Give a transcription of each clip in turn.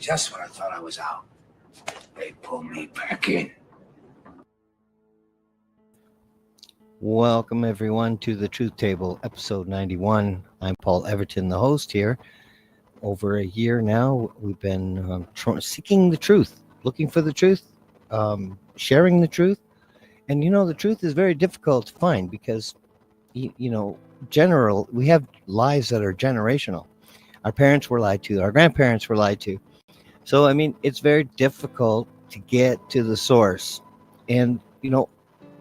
Just when I thought I was out, they pulled me back in. Welcome, everyone, to the Truth Table, episode 91. I'm Paul Everton, the host here. Over a year now, we've been seeking the truth, looking for the truth, sharing the truth. And, the truth is very difficult to find because, we have lies that are generational. Our parents were lied to. Our grandparents were lied to. So, it's very difficult to get to the source. And,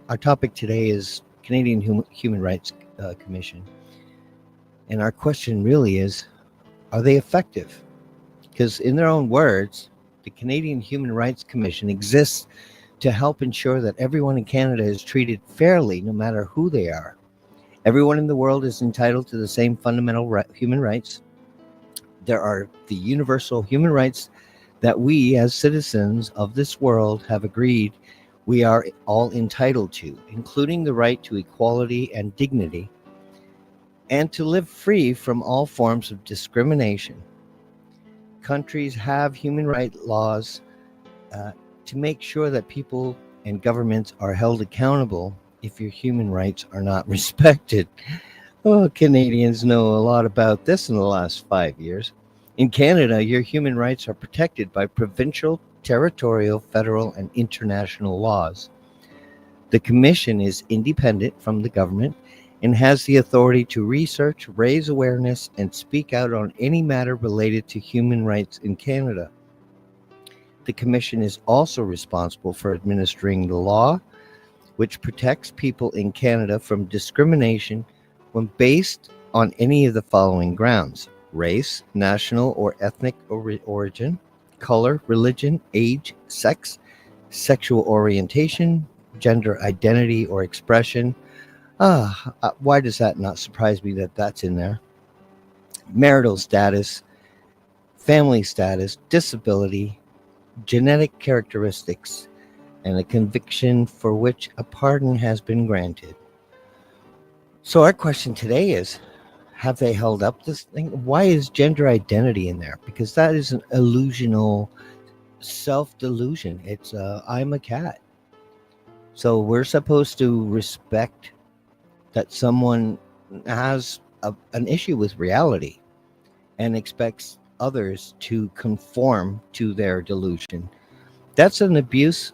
our topic today is Canadian Human Rights Commission. And our question really is, are they effective? Because in their own words, the Canadian Human Rights Commission exists to help ensure that everyone in Canada is treated fairly, no matter who they are. Everyone in the world is entitled to the same fundamental human rights. There are the universal human rights that we, as citizens of this world, have agreed we are all entitled to, including the right to equality and dignity, and to live free from all forms of discrimination. Countries have human rights laws to make sure that people and governments are held accountable if your human rights are not respected. Oh, Canadians know a lot about this in the last 5 years. In Canada, your human rights are protected by provincial, territorial, federal, and international laws. The Commission is independent from the government and has the authority to research, raise awareness, and speak out on any matter related to human rights in Canada. The Commission is also responsible for administering the law, which protects people in Canada from discrimination when based on any of the following grounds: race, national or ethnic origin, color, religion, age, sex, sexual orientation, gender identity or expression. Why does that not surprise me that that's in there? Marital status, family status, disability, genetic characteristics, and a conviction for which a pardon has been granted. So our question today is, have they held up this thing? Why is gender identity in there? Because that is an illusional self-delusion. It's I'm a cat. So we're supposed to respect that someone has an issue with reality and expects others to conform to their delusion. That's an abuse,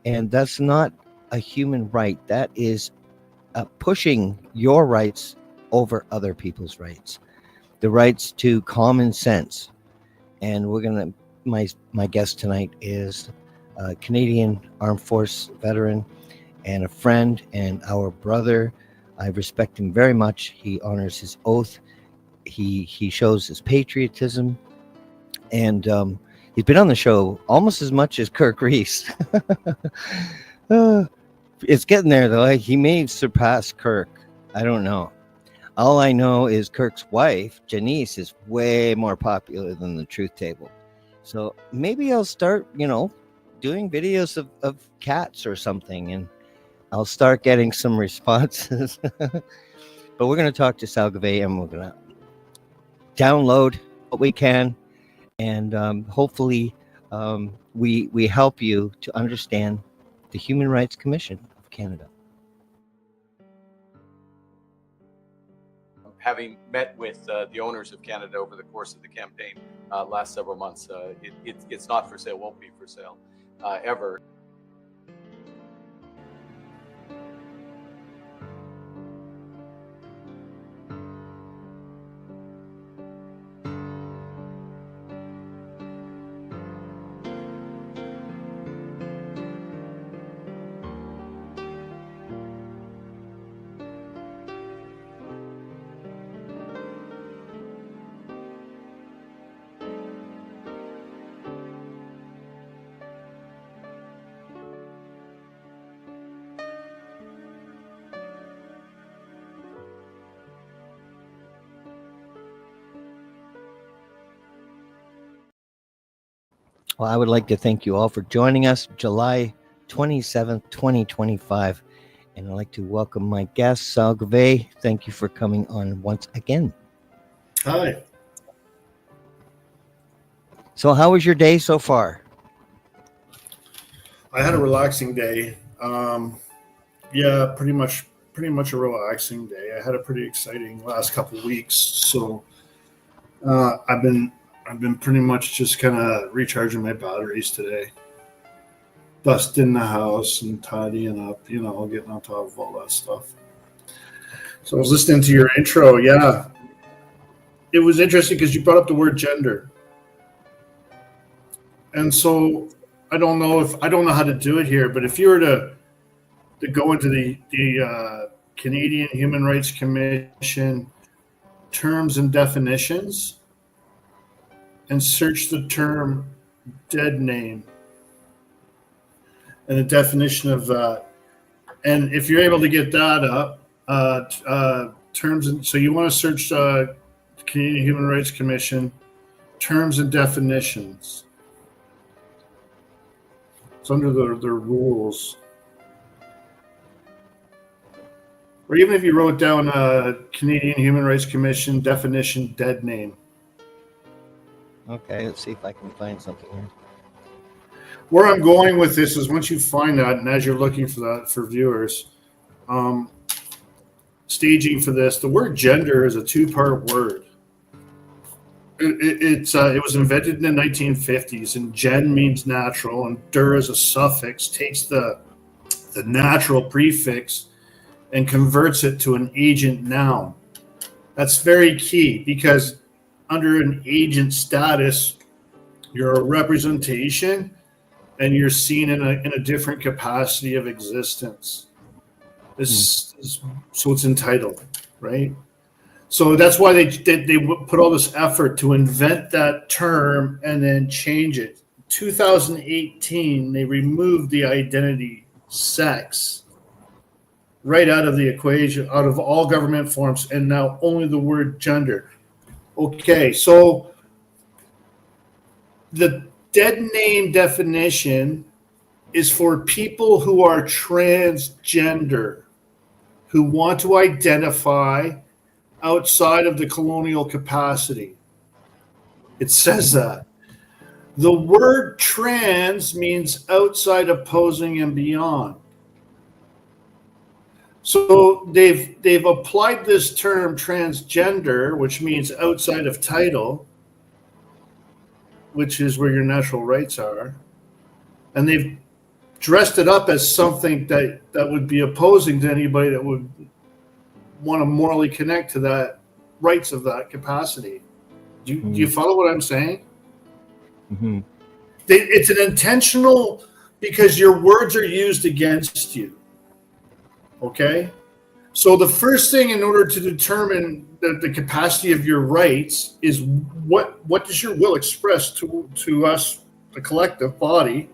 and that's not a human right. That is pushing your rights over other people's rights, the rights to common sense. And my guest tonight is a Canadian Armed Force veteran and a friend and our brother. I respect him very much. He honors his oath. He shows his patriotism, and he's been on the show almost as much as Kirk Reese. It's getting there, though. He may surpass Kirk. I don't know. All I know is Kirk's wife, Janice, is way more popular than the Truth Table. So maybe I'll start, doing videos of cats or something, and I'll start getting some responses. But we're going to talk to Selgovae, and we're going to download what we can, and hopefully we help you to understand the Human Rights Commission of Canada. Having met with the owners of Canada over the course of the campaign last several months, it's not for sale, won't be for sale ever. Well, I would like to thank you all for joining us July 27th, 2025. And I'd like to welcome my guest, Selgovae. Thank you for coming on once again. Hi. So, how was your day so far? I had a relaxing day. Yeah, pretty much a relaxing day. I had a pretty exciting last couple of weeks, so I've been pretty much just kind of recharging my batteries today, dusting the house and tidying up, getting on top of all that stuff. So I was listening to your intro. Yeah, it was interesting because you brought up the word gender, and so I don't know how to do it here, but if you were to go into the Canadian Human Rights Commission terms and definitions and search the term dead name and the definition of that. And if you're able to get that up, terms and so you want to search Canadian Human Rights Commission terms and definitions. It's under the rules. Or even if you wrote down Canadian Human Rights Commission definition dead name. Okay, let's see if I can find something here. Where I'm going with this is once you find that, and as you're looking for that for viewers, staging for this, the word gender is a two-part word. It was invented in the 1950s, and gen means natural, and der is a suffix, takes the natural prefix and converts it to an agent noun. That's very key because under an agent status, you're a representation and you're seen in a different capacity of existence. So it's entitled, right? So that's why they put all this effort to invent that term and then change it. 2018, they removed the identity sex right out of the equation, out of all government forms, and now only the word gender. Okay, so the dead name definition is for people who are transgender, who want to identify outside of the colonial capacity. It says that. The word trans means outside, opposing, and beyond. So they've applied this term transgender, which means outside of title, which is where your natural rights are, and they've dressed it up as something that would be opposing to anybody that would want to morally connect to that rights of that capacity. Do you follow what I'm saying? Mm-hmm. It's an intentional, because your words are used against you. Okay? So the first thing in order to determine the capacity of your rights is what does your will express to us, the collective body,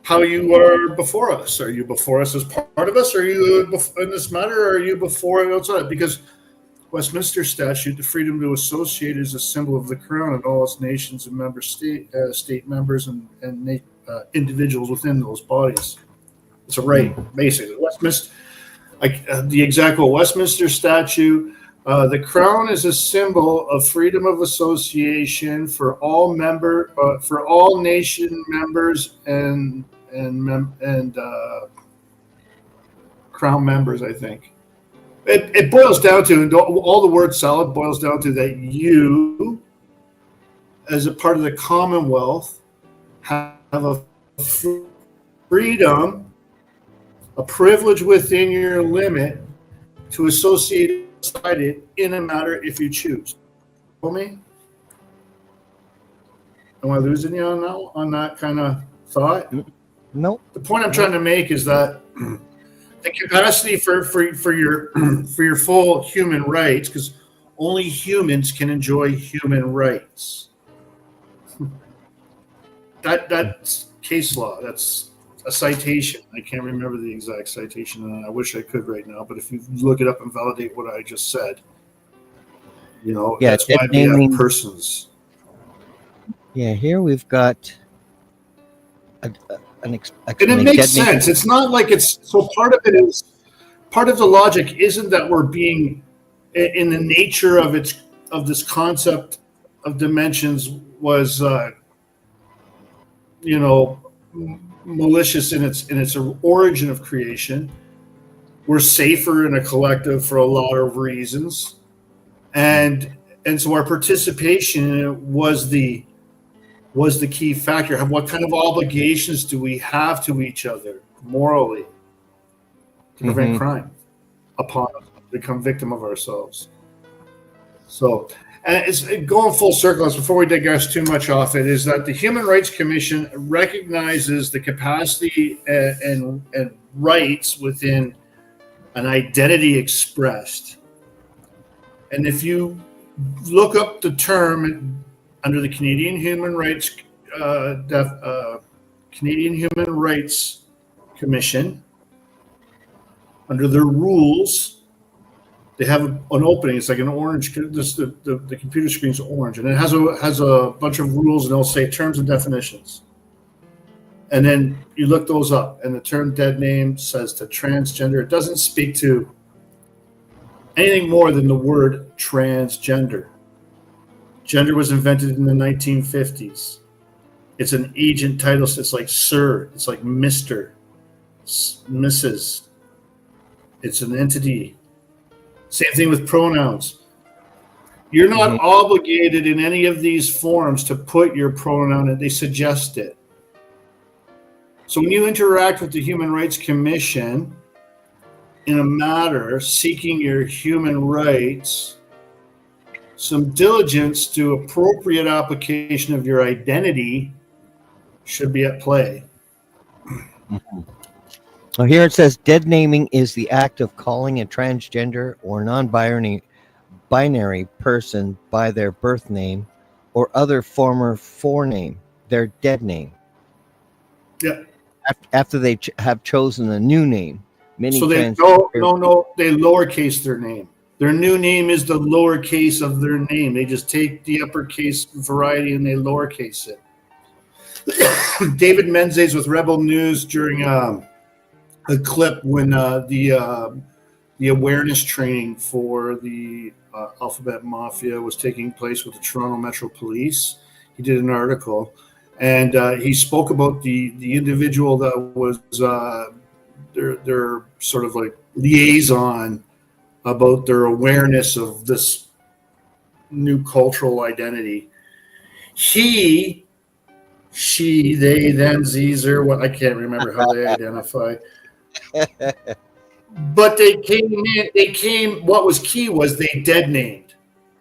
how you are before us. Are you before us as part of us? Are you in this matter? Or are you before and outside? Because Westminster Statute, the freedom to associate is a symbol of the Crown and all its nations and member state members and individuals within those bodies. It's a right, basically. Westminster, the exact Westminster Statute, the Crown is a symbol of freedom of association for all nation members and Crown members. I think it boils down to, and all the word salad boils down to, that you, as a part of the Commonwealth, have a freedom, a privilege within your limit to associate outside it in a matter if you choose. Follow me? Am I losing you on that kind of thought? Nope. The point I'm trying to make is that the capacity for your full human rights, because only humans can enjoy human rights. That's case law. That's a citation. I can't remember the exact citation, and I wish I could right now. But if you look it up and validate what I just said, that's why we have persons. Yeah, here we've got an and it makes sense. It's not like it's so. Part of the logic isn't that we're being, in the nature of this concept of dimensions was malicious in its origin of creation. We're safer in a collective for a lot of reasons, and so our participation was the key factor. What kind of obligations do we have to each other morally to prevent crime upon us, become victim of ourselves? So, and it's going full circle. Before we digress too much off it, is that the Human Rights Commission recognizes the capacity and rights within an identity expressed. And if you look up the term under the Canadian Human Rights Commission, under their rules, they have an opening. It's like an orange. The computer screen's orange, and it has a bunch of rules, and it'll say terms and definitions. And then you look those up, and the term "dead name" says to transgender. It doesn't speak to anything more than the word transgender. Gender was invented in the 1950s. It's an agent title. So it's like Sir. It's like Mr., Mrs. It's an entity. Same thing with pronouns. You're not obligated in any of these forms to put your pronoun in. They suggest it. So when you interact with the Human Rights Commission in a matter seeking your human rights, some diligence to appropriate application of your identity should be at play. So here it says dead naming is the act of calling a transgender or non-binary person by their birth name or other former forename, their dead name. Yeah. After they have chosen a new name. So they lowercase their name. Their new name is the lowercase of their name. They just take the uppercase variety and they lowercase it. David Menzies with Rebel News during a clip when the awareness training for the Alphabet Mafia was taking place with the Toronto Metro Police. He did an article, and he spoke about the individual that was their sort of like liaison about their awareness of this new cultural identity. He, she, they, them, these, or what, I can't remember how they identify. But what was key was they dead named.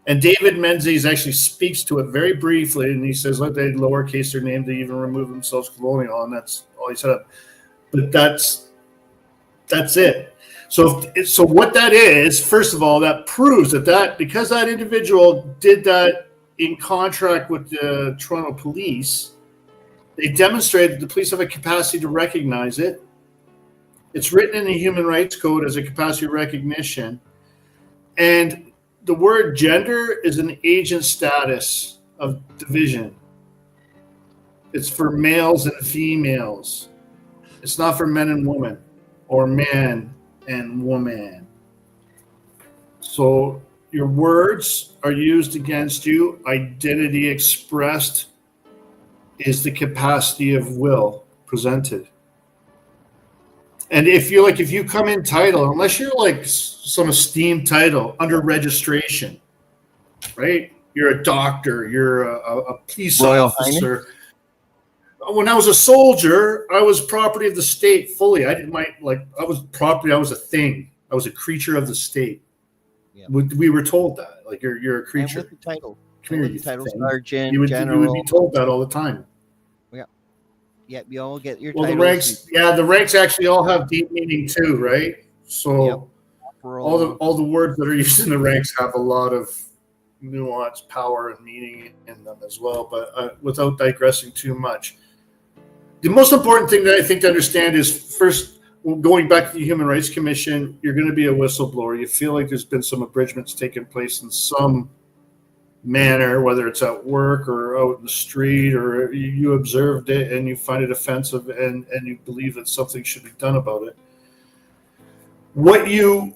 And David Menzies actually speaks to it very briefly, and he says, let they lowercase their name to even remove themselves colonial, and that's all he said. But that's it. So what that is, first of all, that proves that because that individual did that in contract with the Toronto Police, they demonstrated that the police have a capacity to recognize it. It's written in the Human Rights Code as a capacity recognition. And the word gender is an agent status of division. It's for males and females. It's not for men and women or man and woman. So your words are used against you. Identity expressed is the capacity of will presented. And if you come in title, unless you're like some esteemed title under registration, right? You're a doctor, you're a police officer. Highness? When I was a soldier, I was property of the state fully. I was property. I was a thing. I was a creature of the state. Yeah. We were told that. Like you're a creature. And with the title. Come here, title sergeant, you would general. be told that all the time. Yeah. Yeah, you all get your titles. The ranks actually all have deep meaning too, right? So all the words that are used in the ranks have a lot of nuance, power, and meaning in them as well. But without digressing too much, the most important thing that I think to understand is, first, going back to the Human Rights Commission, you're going to be a whistleblower. You feel like there's been some abridgments taking place in some manner, whether it's at work or out in the street, or you observed it and you find it offensive and you believe that something should be done about it. What you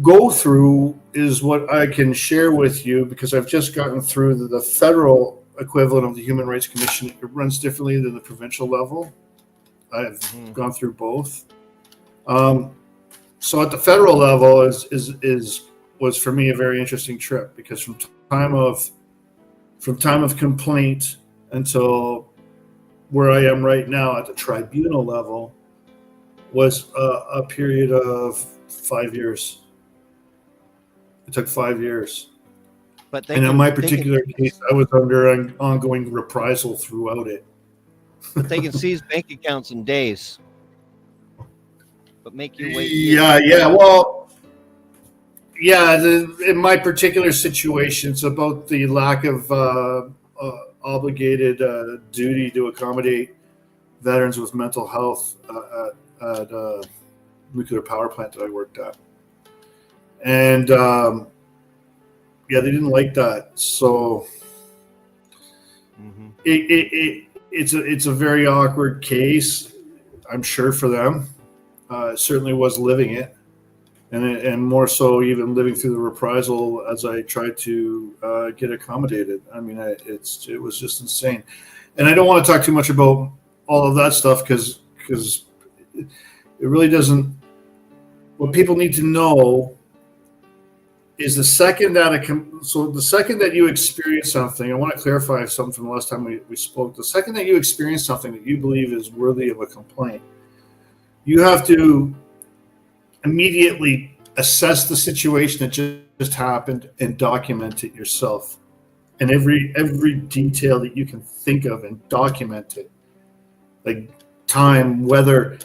go through is what I can share with you, because I've just gotten through the federal equivalent of the Human Rights Commission. It runs differently than the provincial level. I've gone through both. So at the federal level was for me a very interesting trip, because from time of complaint until where I am right now at the tribunal level was a period of 5 years. It took 5 years. But and in my particular case, I was under an ongoing reprisal throughout it. They can seize bank accounts in days, but make you wait. Well, in my particular situation, it's about the lack of obligated duty to accommodate veterans with mental health at a nuclear power plant that I worked at. And they didn't like that. So it's a very awkward case, I'm sure, for them. It certainly was living it, and more so even living through the reprisal as I tried to get accommodated. I mean, it was just insane. And I don't want to talk too much about all of that stuff because it really doesn't. What people need to know is the second that you experience something, I want to clarify something from the last time we spoke. The second that you experience something that you believe is worthy of a complaint, you have to immediately assess the situation that just happened and document it yourself. And every detail that you can think of, and document it. Like time, whether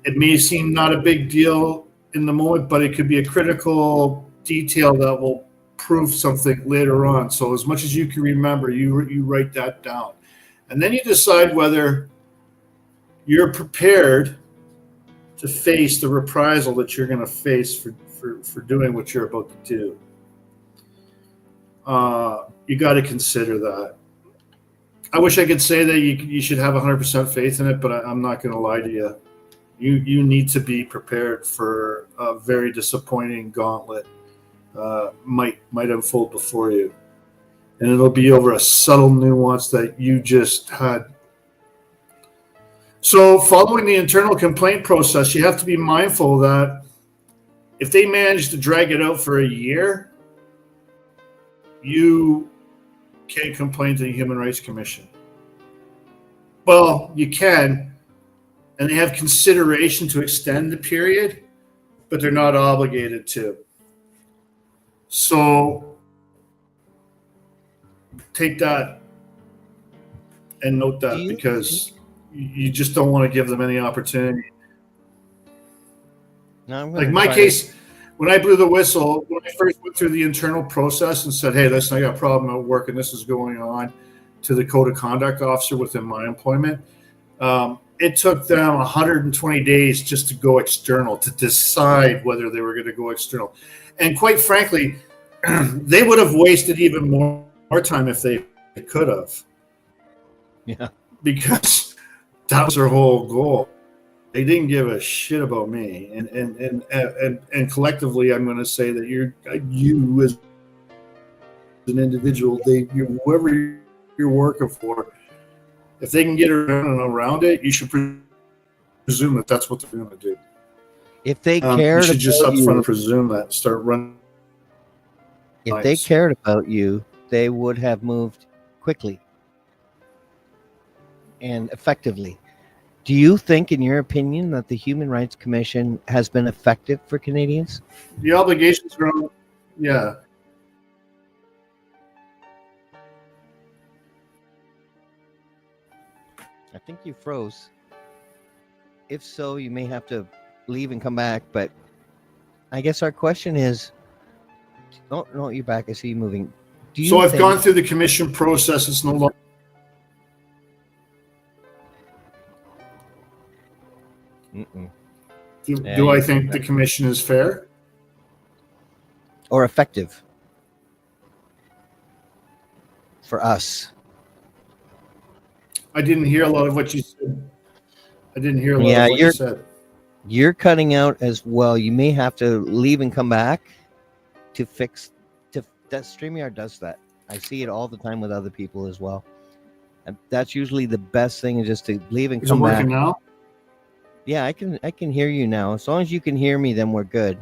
it may seem not a big deal in the moment, but it could be a critical detail that will prove something later on. So as much as you can remember, you write that down, and then you decide whether you're prepared to face the reprisal that you're going to face for doing what you're about to do. You got to consider that. I wish I could say that you should have 100% faith in it, but I'm not going to lie to you. You need to be prepared for a very disappointing gauntlet. Might unfold before you, and it'll be over a subtle nuance that you just had. So following the internal complaint process, you have to be mindful that if they manage to drag it out for a year, you can't complain to the Human Rights Commission. Well, you can, and they have consideration to extend the period, but they're not obligated to. So take that and note that, because you just don't want to give them any opportunity. Like my case, when I blew the whistle, when I first went through the internal process and said, hey, listen, I got a problem at work and this is going on, to the code of conduct officer within my employment, it took them 120 days just to go external, to decide whether they were going to go external. And quite frankly, they would have wasted even more time if they could have. Yeah. Because that was their whole goal. They didn't give a shit about me. And collectively, I'm going to say that you as an individual, whoever you're working for, if they can get around it, you should presume that that's what they're going to do. If they cared, you should just up front presume that. Start running. If they cared about you, they would have moved quickly and effectively. Do you think, in your opinion, that the Human Rights Commission has been effective for Canadians? The obligations are on, yeah. I think you froze. If so, you may have to leave and come back. But I guess our question is, oh, no, you're back. I see you moving. So I've gone through the commission process. It's no longer. Do I think the commission is fair or effective for us? I didn't hear a lot of what you said. I didn't hear a lot of what you said. You're cutting out as well. You may have to leave and come back to fix. That StreamYard does that. I see it all the time with other people as well. And that's usually the best thing, is just to leave and Is it come back. working now? Yeah, I can hear you now. As long as you can hear me, then we're good.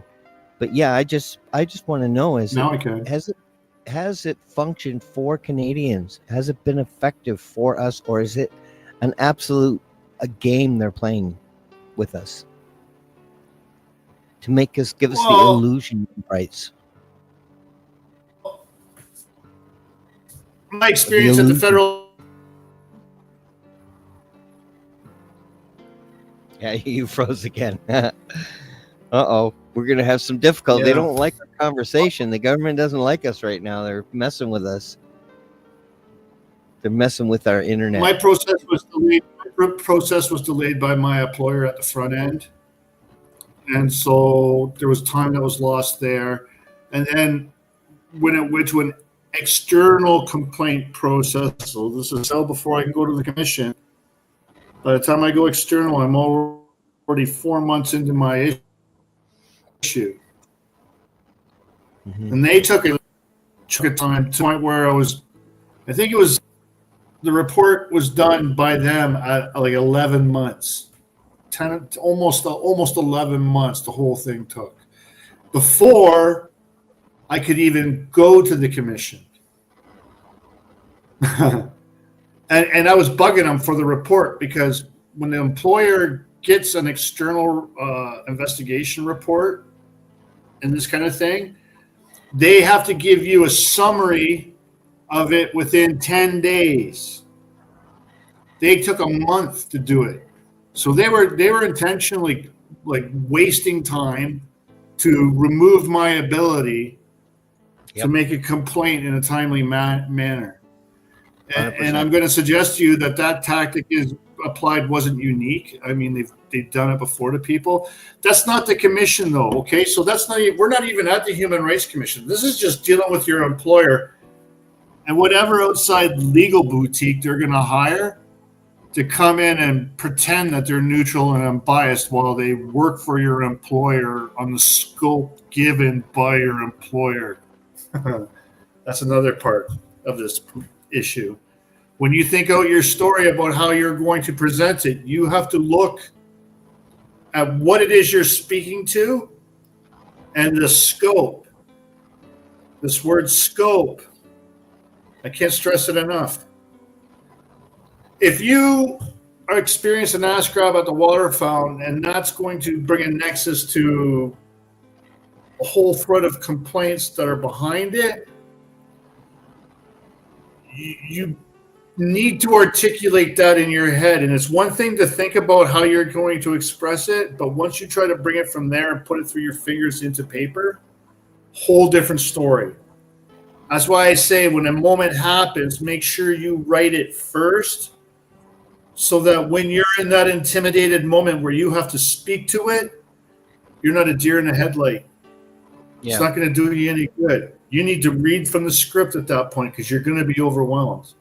But yeah, I just want to know, Now I can. has it functioned for Canadians? Has it been effective for us, or is it an absolute a game they're playing with us to make us give us the Well, illusion of rights? my experience at the illusion. federal. Yeah, you froze again. Uh-oh, we're gonna have some difficulty. They Yeah. don't like our conversation. The government doesn't like us right now. They're messing with us. They're messing with our internet. My process was delayed. My process was delayed by my employer at the front end, and so there was time that was lost there. And then when it went to an external complaint process, so this is all before I can go to the commission. By the time I go external, I'm already 4 months into my issue, and they took a time to the point where I think it was. The report was done by them at like 11 months, 10, almost 11 months. The whole thing took before I could even go to the commission, and I was bugging them for the report, because when the employer gets an external investigation report and this kind of thing, they have to give you a summary of it within 10 days. They took a month to do it. So they were intentionally like wasting time to remove my ability to make a complaint in a timely manner. And I'm going to suggest to you that tactic is applied wasn't unique. I mean, they've done it before to people. That's not the commission though, okay? So we're not even at the Human Rights Commission. This is just dealing with your employer and whatever outside legal boutique they're going to hire to come in and pretend that they're neutral and unbiased while they work for your employer on the scope given by your employer. That's another part of this issue. When you think out your story about how you're going to present it, you have to look at what it is you're speaking to and the scope. This word scope, I can't stress it enough. If you are experiencing an ass grab at the water fountain, and that's going to bring a nexus to a whole thread of complaints that are behind it, you need to articulate that in your head. And it's one thing to think about how you're going to express it, but once you try to bring it from there and put it through your fingers into paper, whole different story. That's why I say when a moment happens, make sure you write it first, so that when you're in that intimidated moment where you have to speak to it, you're not a deer in the headlight. Yeah. It's not going to do you any good. You need to read from the script at that point, because you're going to be overwhelmed.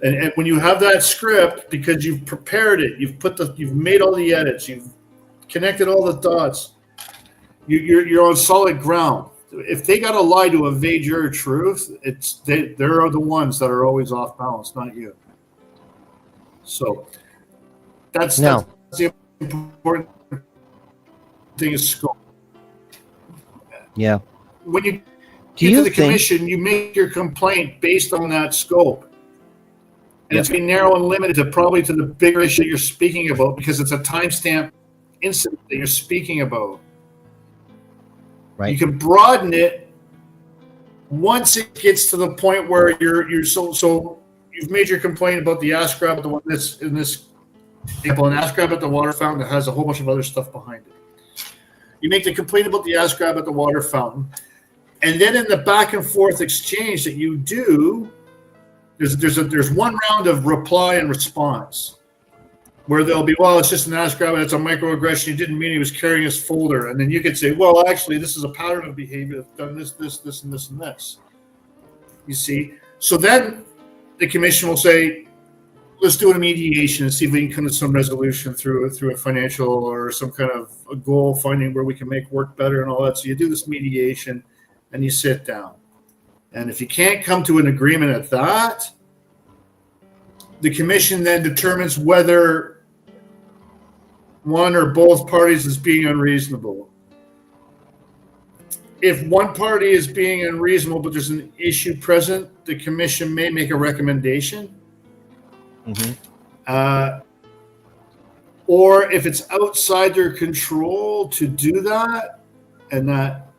And when you have that script, because you've prepared it, you've made all the edits, you've connected all the dots, you're on solid ground. If they got to lie to evade your truth, they're the ones that are always off balance, not you. So that's the important thing is scope. Yeah. When you get to the commission, you make your complaint based on that scope. And it's going to be narrow and limited to probably to the bigger issue you're speaking about, because it's a timestamp incident that you're speaking about. Right. You can broaden it once it gets to the point where you're so you've made your complaint about the ass grab at the one that's in this example, an ass grab at the water fountain that has a whole bunch of other stuff behind it. You make the complaint about the ass grab at the water fountain, and then in the back and forth exchange that you do, there's one round of reply and response where they'll be, well, it's just an ass grab, it's a microaggression. You didn't mean he was carrying his folder. And then you could say, well, actually, this is a pattern of behavior that's done this, and this. You see? So then the commission will say, let's do a mediation and see if we can come to some resolution through a financial or some kind of a goal finding where we can make work better and all that. So you do this mediation and you sit down. And if you can't come to an agreement at that, the commission then determines whether one or both parties is being unreasonable. If one party is being unreasonable, but there's an issue present, the commission may make a recommendation. Or if it's outside their control to do that, and that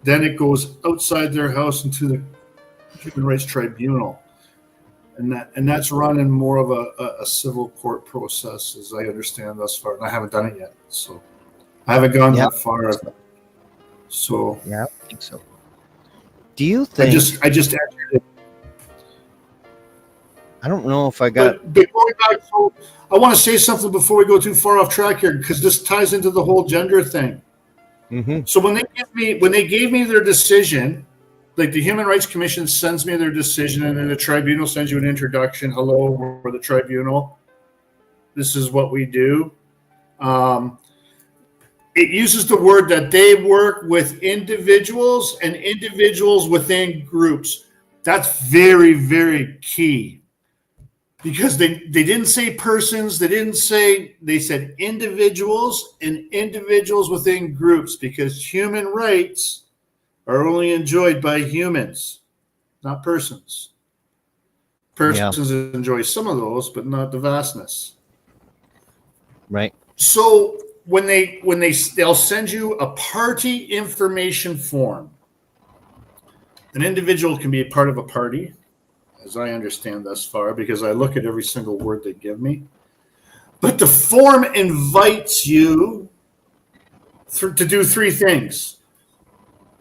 then it goes outside their house into the Human Rights Tribunal. And that's run in more of a civil court process, as I understand thus far. And I haven't done it yet, so I haven't gone that far. So yeah, I think so. Do you think? I just answered it. I don't know if I got. But going back, so I want to say something before we go too far off track here, because this ties into the whole gender thing. So when they gave me their decision, like the Human Rights Commission sends me their decision, and then the tribunal sends you an introduction. Hello, we're the tribunal. This is what we do. It uses the word that they work with individuals and individuals within groups. That's very, very key, because they didn't say persons. They said individuals and individuals within groups, because human rights are only enjoyed by humans, not persons. Persons enjoy some of those, but not the vastness. Right. So they'll send you a party information form. An individual can be a part of a party, as I understand thus far, because I look at every single word they give me. But the form invites you to do three things.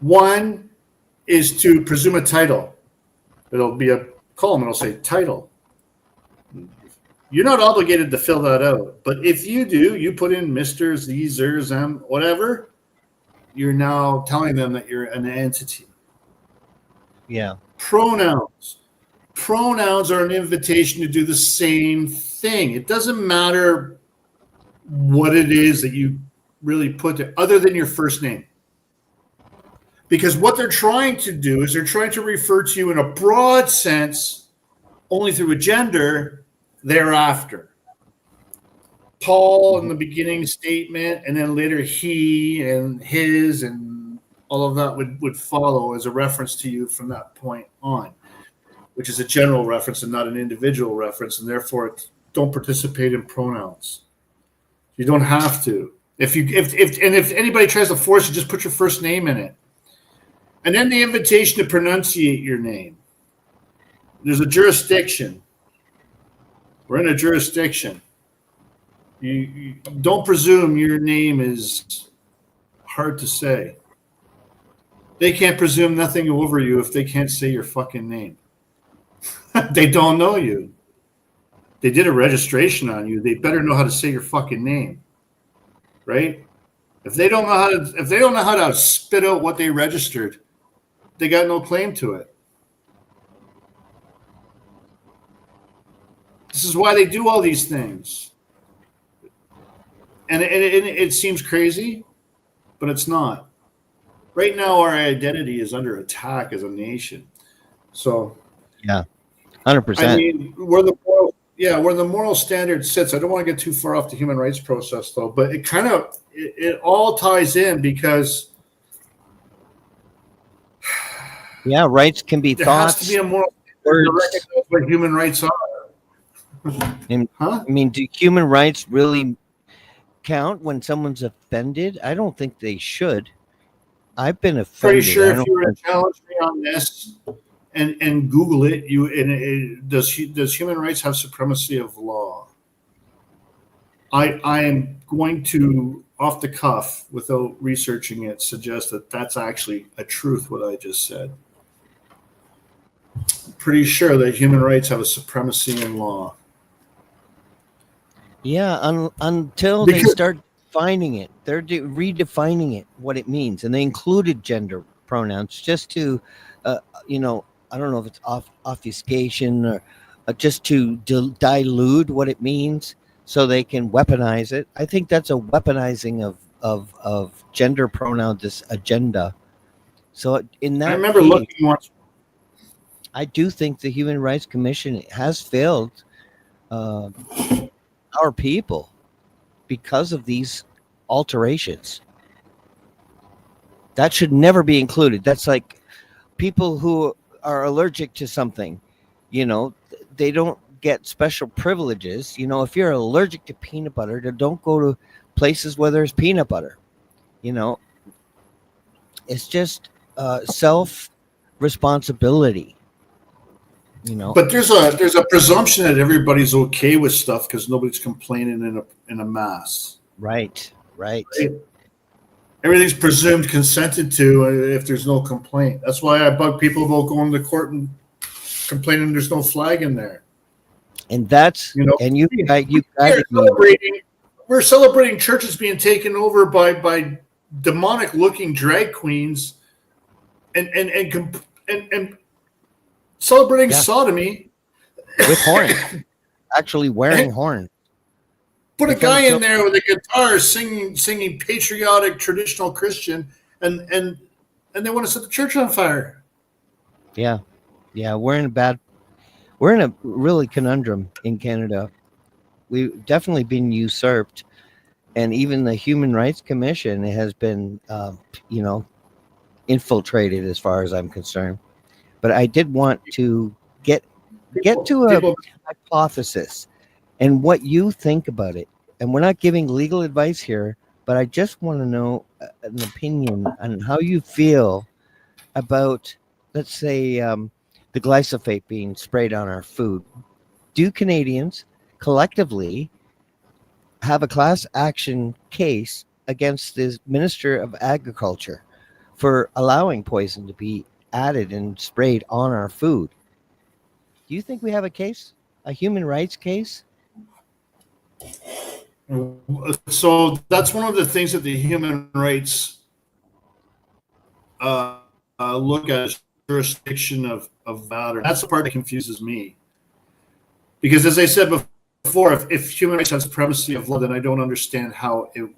One is to presume a title. It'll be a column, it'll say title. You're not obligated to fill that out, but if you do, you put in Mr., Z, Zer, Zem, whatever, you're now telling them that you're an entity. Yeah. Pronouns. Pronouns are an invitation to do the same thing. It doesn't matter what it is that you really put there, other than your first name. Because what they're trying to do is they're trying to refer to you in a broad sense, only through a gender, thereafter. Paul in the beginning statement, and then later he and his and all of that would follow as a reference to you from that point on, which is a general reference and not an individual reference, and therefore don't participate in pronouns. You don't have to. If anybody tries to force you, just put your first name in it. And then the invitation to pronunciate your name. There's a jurisdiction. We're in a jurisdiction. You don't presume your name is hard to say. They can't presume nothing over you if they can't say your fucking name. They don't know you. They did a registration on you. They better know how to say your fucking name, right? If they don't know how to spit out what they registered, they got no claim to it. This is why they do all these things. And it seems crazy, but it's not. Right now, our identity is under attack as a nation. So, yeah, 100%. I mean, where the moral standard sits. I don't want to get too far off the human rights process, though. But it all ties in, because rights can be there thoughts. has to be a moral standard to recognize what human rights are. I mean, do human rights really count when someone's offended? I don't think they should. I've been offended. Pretty sure if you were to challenge me on this and Google it, does human rights have supremacy of law? I am going to, off the cuff, without researching it, suggest that that's actually a truth, what I just said. I'm pretty sure that human rights have a supremacy in law. Yeah, until they start defining it. They're redefining it, what it means. And they included gender pronouns just to, I don't know if it's obfuscation or just to dilute what it means so they can weaponize it. I think that's a weaponizing of gender pronoun, this agenda. So in that I remember looking once. I do think the Human Rights Commission has failed uh, our people because of these alterations. That should never be included. That's like people who are allergic to something, they don't get special privileges. If you're allergic to peanut butter, then don't go to places where there's peanut butter. It's just self responsibility. But there's a presumption that everybody's okay with stuff because nobody's complaining in a mass. Right. Right? Everything's presumed consented to if there's no complaint. That's why I bug people about going to court and complaining there's no flag in there. And that's and you we're celebrating churches being taken over by demonic looking drag queens and celebrating sodomy with horns, actually wearing horns. Put a guy in there with a guitar singing patriotic traditional Christian, and they want to set the church on fire. Yeah, we're in a really conundrum in Canada. We've definitely been usurped, and even the Human Rights Commission has been, infiltrated as far as I'm concerned. But I did want to get to a hypothesis and what you think about it. And we're not giving legal advice here, but I just want to know an opinion on how you feel about, let's say, the glyphosate being sprayed on our food. Do Canadians collectively have a class action case against the Minister of Agriculture for allowing poison to be added and sprayed on our food? Do you think we have a case, a human rights case? So that's one of the things that the human rights look at as jurisdiction of matter. That's the part that confuses me. Because as I said before, if human rights has supremacy of law, then I don't understand how it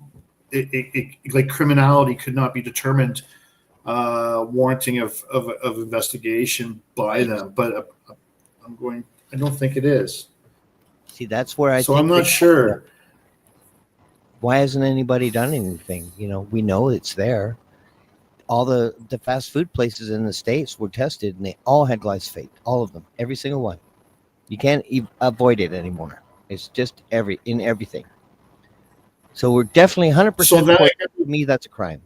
like criminality could not be determined warranting of investigation by them. But I don't think it is. See, that's where I'm not sure. Why hasn't anybody done anything? We know it's there. All the fast food places in the States were tested, and they all had glyphosate. All of them, every single one. You can't avoid it anymore. It's just in everything. So we're definitely 100%. To me, that's a crime.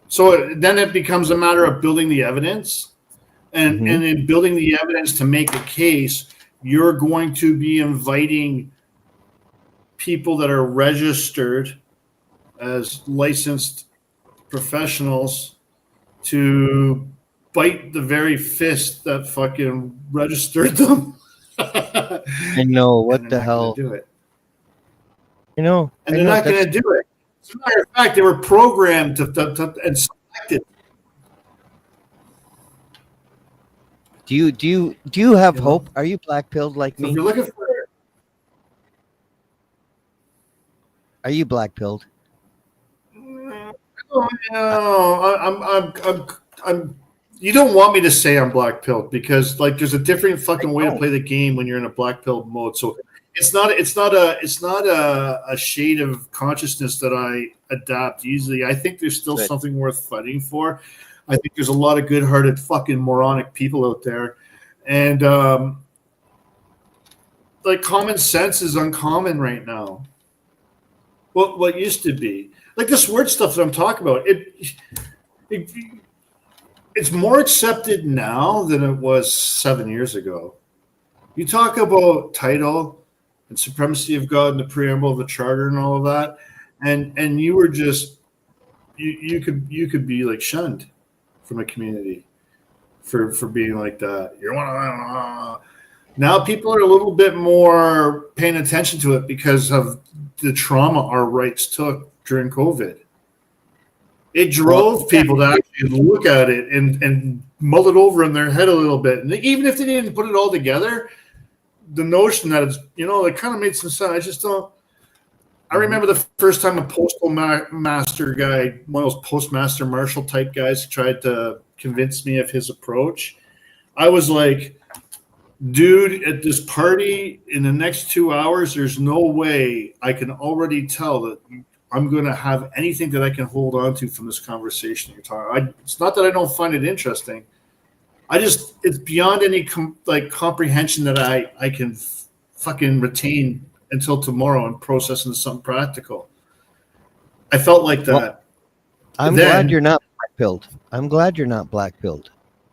So then it becomes a matter of building the evidence, and in building the evidence to make a case, you're going to be inviting people that are registered as licensed professionals to bite the very fist that fucking registered them. I know, what the hell? Do it. And they're not going to do it. As a matter of fact, they were programmed to and selected. Do you have hope? Are you black-pilled like me? If you're looking for, are you black-pilled? I'm. You don't want me to say I'm black-pilled because there's a different fucking way to play the game when you're in a black-pilled mode. So it's not a shade of consciousness that I adapt easily. I think there's still something worth fighting for. I think there's a lot of good-hearted fucking moronic people out there, and common sense is uncommon right now. What used to be this word stuff that I'm talking about, it's more accepted now than it was 7 years ago. You talk about title and supremacy of God and the preamble of the charter and all of that, and you were just you could be shunned from a community for being like that. Now people are a little bit more paying attention to it because of the trauma our rights took during COVID. It drove people to actually look at it and mull it over in their head a little bit. And even if they didn't put it all together, the notion that it's, it kind of made some sense. I just don't. I remember the first time a postal master guy, one of those postmaster marshal type guys, tried to convince me of his approach. I was like, dude, at this party in the next 2 hours, there's no way I can already tell that I'm going to have anything that I can hold on to from this conversation you're talking. It's not that I don't find it interesting. It's beyond any comprehension that I can fucking retain until tomorrow and process into something practical. I felt like that. Well, I'm glad you're not black-pilled. I'm glad you're not black-pilled.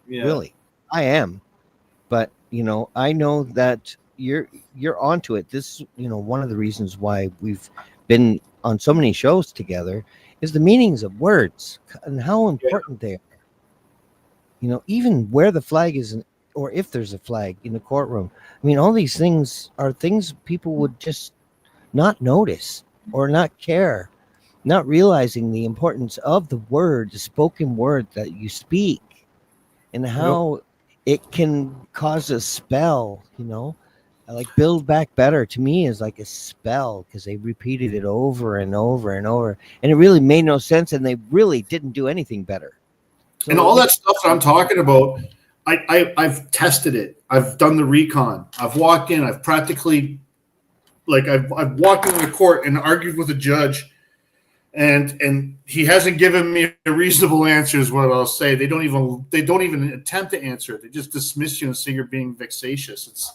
Yeah. Really, I am. But I know that you're onto it. This, one of the reasons why we've been on so many shows together is the meanings of words and how important they are. Even where the flag is, or if there's a flag in the courtroom. I mean, all these things are things people would just not notice or not care, not realizing the importance of the word, the spoken word that you speak, and how it can cause a spell, like Build Back Better to me is like a spell because they repeated it over and over and over, and it really made no sense, and they really didn't do anything better. So, and all that stuff that I'm talking about, I've tested it. I've done the recon. I've walked in. I've practically, I've walked into the court and argued with a judge, and he hasn't given me a reasonable answer. Is what I'll say. They don't even attempt to answer it. They just dismiss you and say you're being vexatious. It's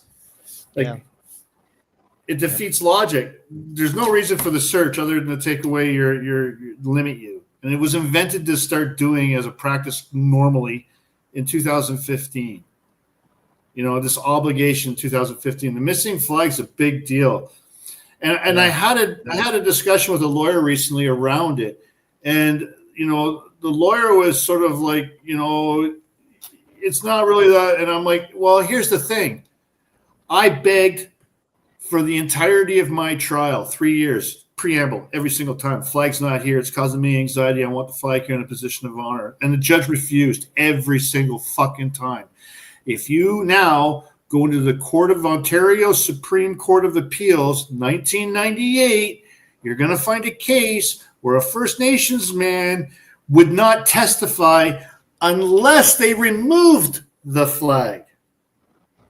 it defeats logic. There's no reason for the search other than to take away your limit you. And it was invented to start doing as a practice normally in 2015. This obligation in 2015. The missing flag's a big deal. And I had a discussion with a lawyer recently around it. And, the lawyer was sort of like, it's not really that. And I'm like, well, here's the thing. I begged for the entirety of my trial, 3 years, preamble, every single time. Flag's not here. It's causing me anxiety. I want the flag here in a position of honor. And the judge refused every single fucking time. If you now go into the Court of Ontario Supreme Court of Appeals, 1998, you're going to find a case where a First Nations man would not testify unless they removed the flag.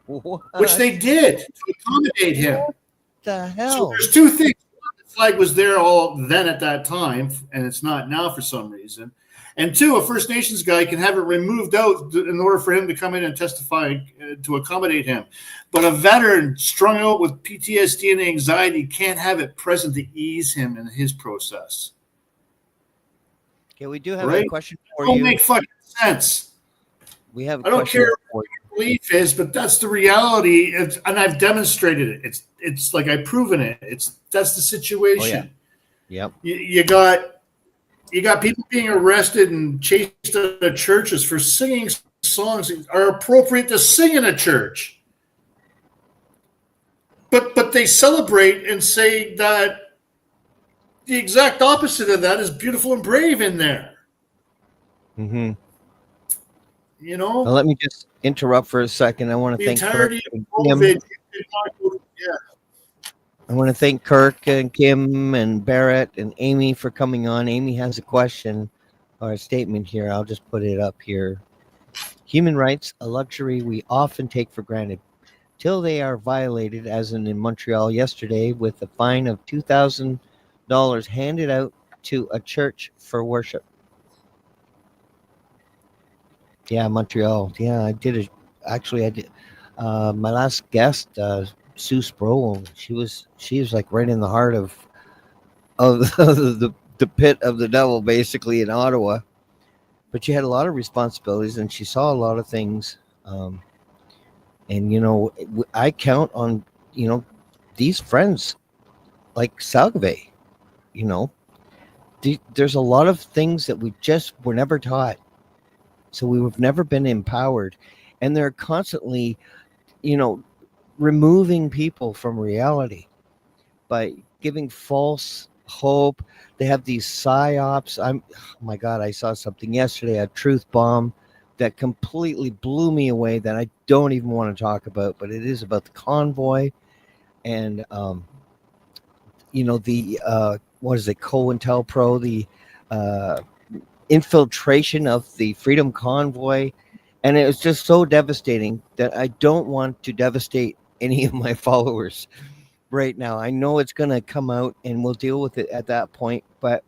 What? Which they did to accommodate him. What the hell? So there's two things. The flag was there all then at that time, and it's not now for some reason. And two, a First Nations guy can have it removed out in order for him to come in and testify to accommodate him. But a veteran strung out with PTSD and anxiety can't have it present to ease him in his process. Okay, we do have a question for you. Don't make fucking sense. We have. I don't care what your belief is, but that's the reality, and I've demonstrated it. It's like I've proven it. That's the situation. Oh, yeah. Yep. You got people being arrested and chased out of churches for singing songs that are appropriate to sing in a church. But they celebrate and say that the exact opposite of that is beautiful and brave in there. Mm-hmm. Now, let me just interrupt for a second. I want to thank Kirk and Kim. I want to thank Kirk and Kim and Barrett and Amy for coming on. Amy has a question or a statement here. I'll just put it up here. Human rights, a luxury we often take for granted till they are violated, as in Montreal yesterday, with a fine of $2,000 handed out to a church for worship. Yeah, Montreal. Yeah, I did it. Actually, I did. My last guest, Sue Sproul, she was like right in the heart of the pit of the devil, basically, in Ottawa. But she had a lot of responsibilities, and she saw a lot of things. And I count on these friends like Selgovae. There's a lot of things that we just were never taught. So we've never been empowered, and they're constantly, removing people from reality by giving false hope. They have these psyops. Oh my God, I saw something yesterday, a truth bomb that completely blew me away that I don't even want to talk about, but it is about the convoy and, what is it? COINTELPRO, the, infiltration of the Freedom Convoy And it was just so devastating that I don't want to devastate any of my followers right now. I know it's going to come out and we'll deal with it at that point, but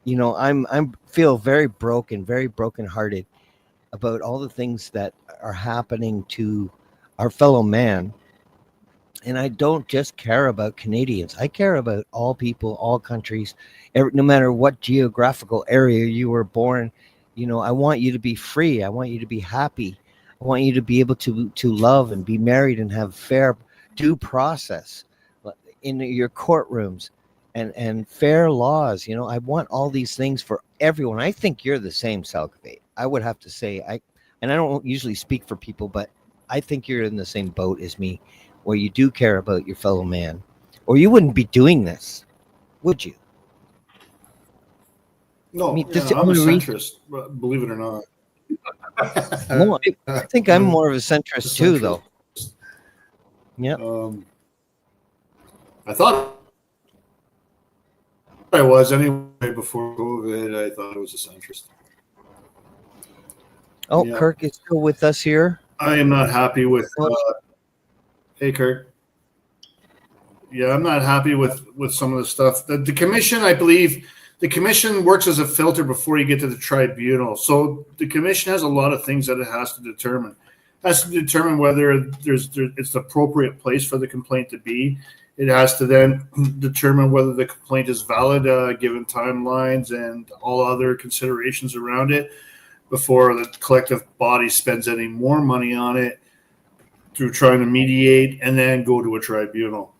I'm feel very broken, very brokenhearted about all the things that are happening to our fellow man. And I don't just care about Canadians. I care about all people, all countries, no matter what geographical area you were born. I want you to be free. I want you to be happy. I want you to be able to love and be married and have fair due process in your courtrooms and fair laws. I want all these things for everyone. I think you're the same, Selgovae. I would have to say, and I don't usually speak for people, but I think you're in the same boat as me, where you do care about your fellow man, or you wouldn't be doing this, would you? No, I mean, I'm a centrist, believe it or not. No, I think I'm more of a centrist too, though. Yeah. I thought I was anyway before COVID. I thought I was a centrist. Oh, yeah. Kirk is still with us here. I am not happy with. Hey, Kirk. Yeah, I'm not happy with some of the stuff. The commission, I believe, the commission works as a filter before you get to the tribunal. So the commission has a lot of things that it has to determine. It has to determine whether it's the appropriate place for the complaint to be. It has to then determine whether the complaint is valid, given timelines and all other considerations around it, before the collective body spends any more money on it through trying to mediate and then go to a tribunal.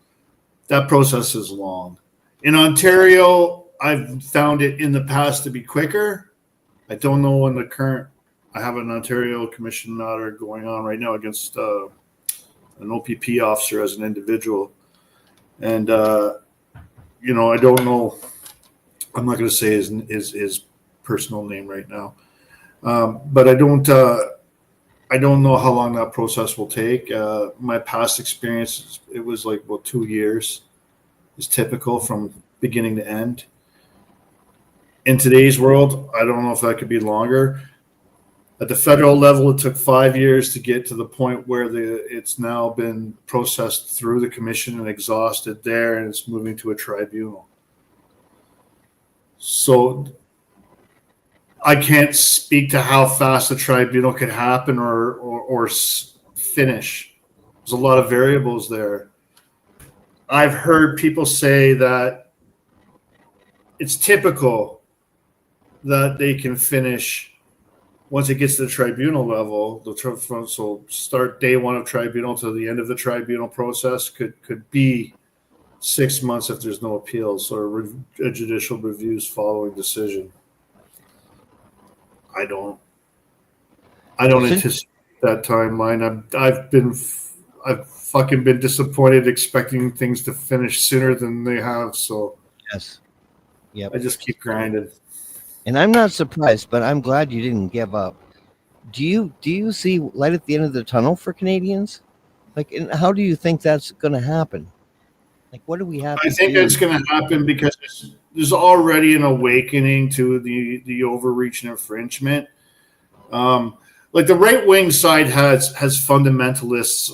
That process is long. In Ontario, I've found it in the past to be quicker. I don't know when I have an Ontario commission matter going on right now against an OPP officer as an individual. And, I don't know. I'm not going to say his personal name right now. But I don't know how long that process will take. My past experience, it was like about 2 years is typical from beginning to end. In today's world, I don't know if that could be longer. At the federal level, it took 5 years to get to the point where it's now been processed through the commission and exhausted there, and it's moving to a tribunal. So I can't speak to how fast the tribunal could happen or finish. There's a lot of variables there. I've heard people say that it's typical that they can finish once it gets to the tribunal level. So start day one of tribunal to the end of the tribunal process could be 6 months if there's no appeals or judicial reviews following decision. I don't anticipate that timeline. I've fucking been disappointed expecting things to finish sooner than they have. So yes, yeah. I just keep grinding. And I'm not surprised, but I'm glad you didn't give up. Do you see light at the end of the tunnel for Canadians? Like, and how do you think that's going to happen? Like, what do we have? I think it's going to happen because there's already an awakening to the overreach and infringement. Like the right wing side has fundamentalists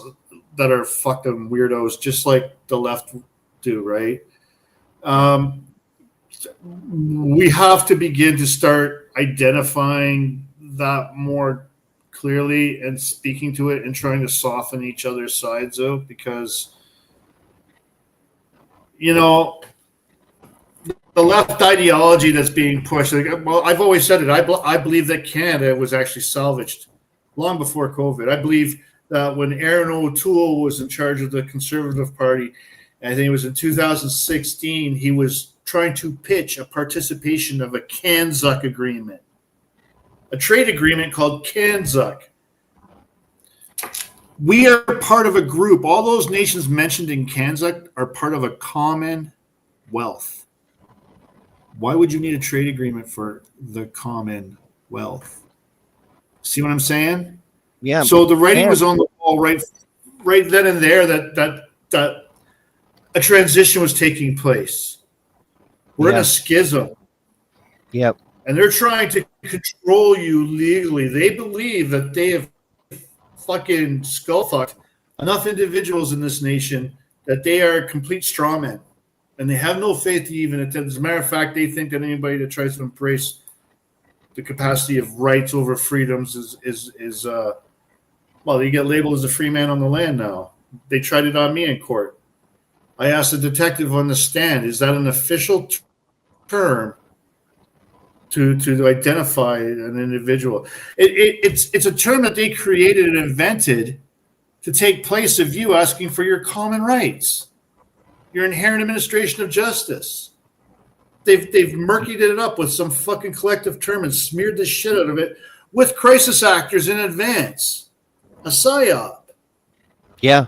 that are fucking weirdos, just like the left do, right? We have to begin to start identifying that more clearly and speaking to it and trying to soften each other's sides out, because the left ideology that's being pushed. Well, I've always said it. I believe that Canada was actually salvaged long before COVID. I believe that when Aaron O'Toole was in charge of the Conservative Party, I think it was in 2016, he was trying to pitch a participation of a CANZUK agreement, a trade agreement called CANZUK. We are part of a group. All those nations mentioned in CANZUK are part of a commonwealth. Why would you need a trade agreement for the commonwealth? See what I'm saying? Yeah. So the writing was on the wall right then and there that a transition was taking place. We're in a schism. Yep. and they're trying to control you legally. They believe that they have fucking skull fucked enough individuals in this nation that they are complete straw men, and they have no faith to even attempt. As a matter of fact, they think that anybody that tries to embrace the capacity of rights over freedoms is well, you get labeled as a free man on the land now. They tried it on me in court. I asked the detective on the stand, is that an official term to identify an individual? It's a term that they created and invented to take place of you asking for your common rights, your inherent administration of justice. They've murkied it up with some fucking collective term and smeared the shit out of it with crisis actors in advance. A psyop. Yeah.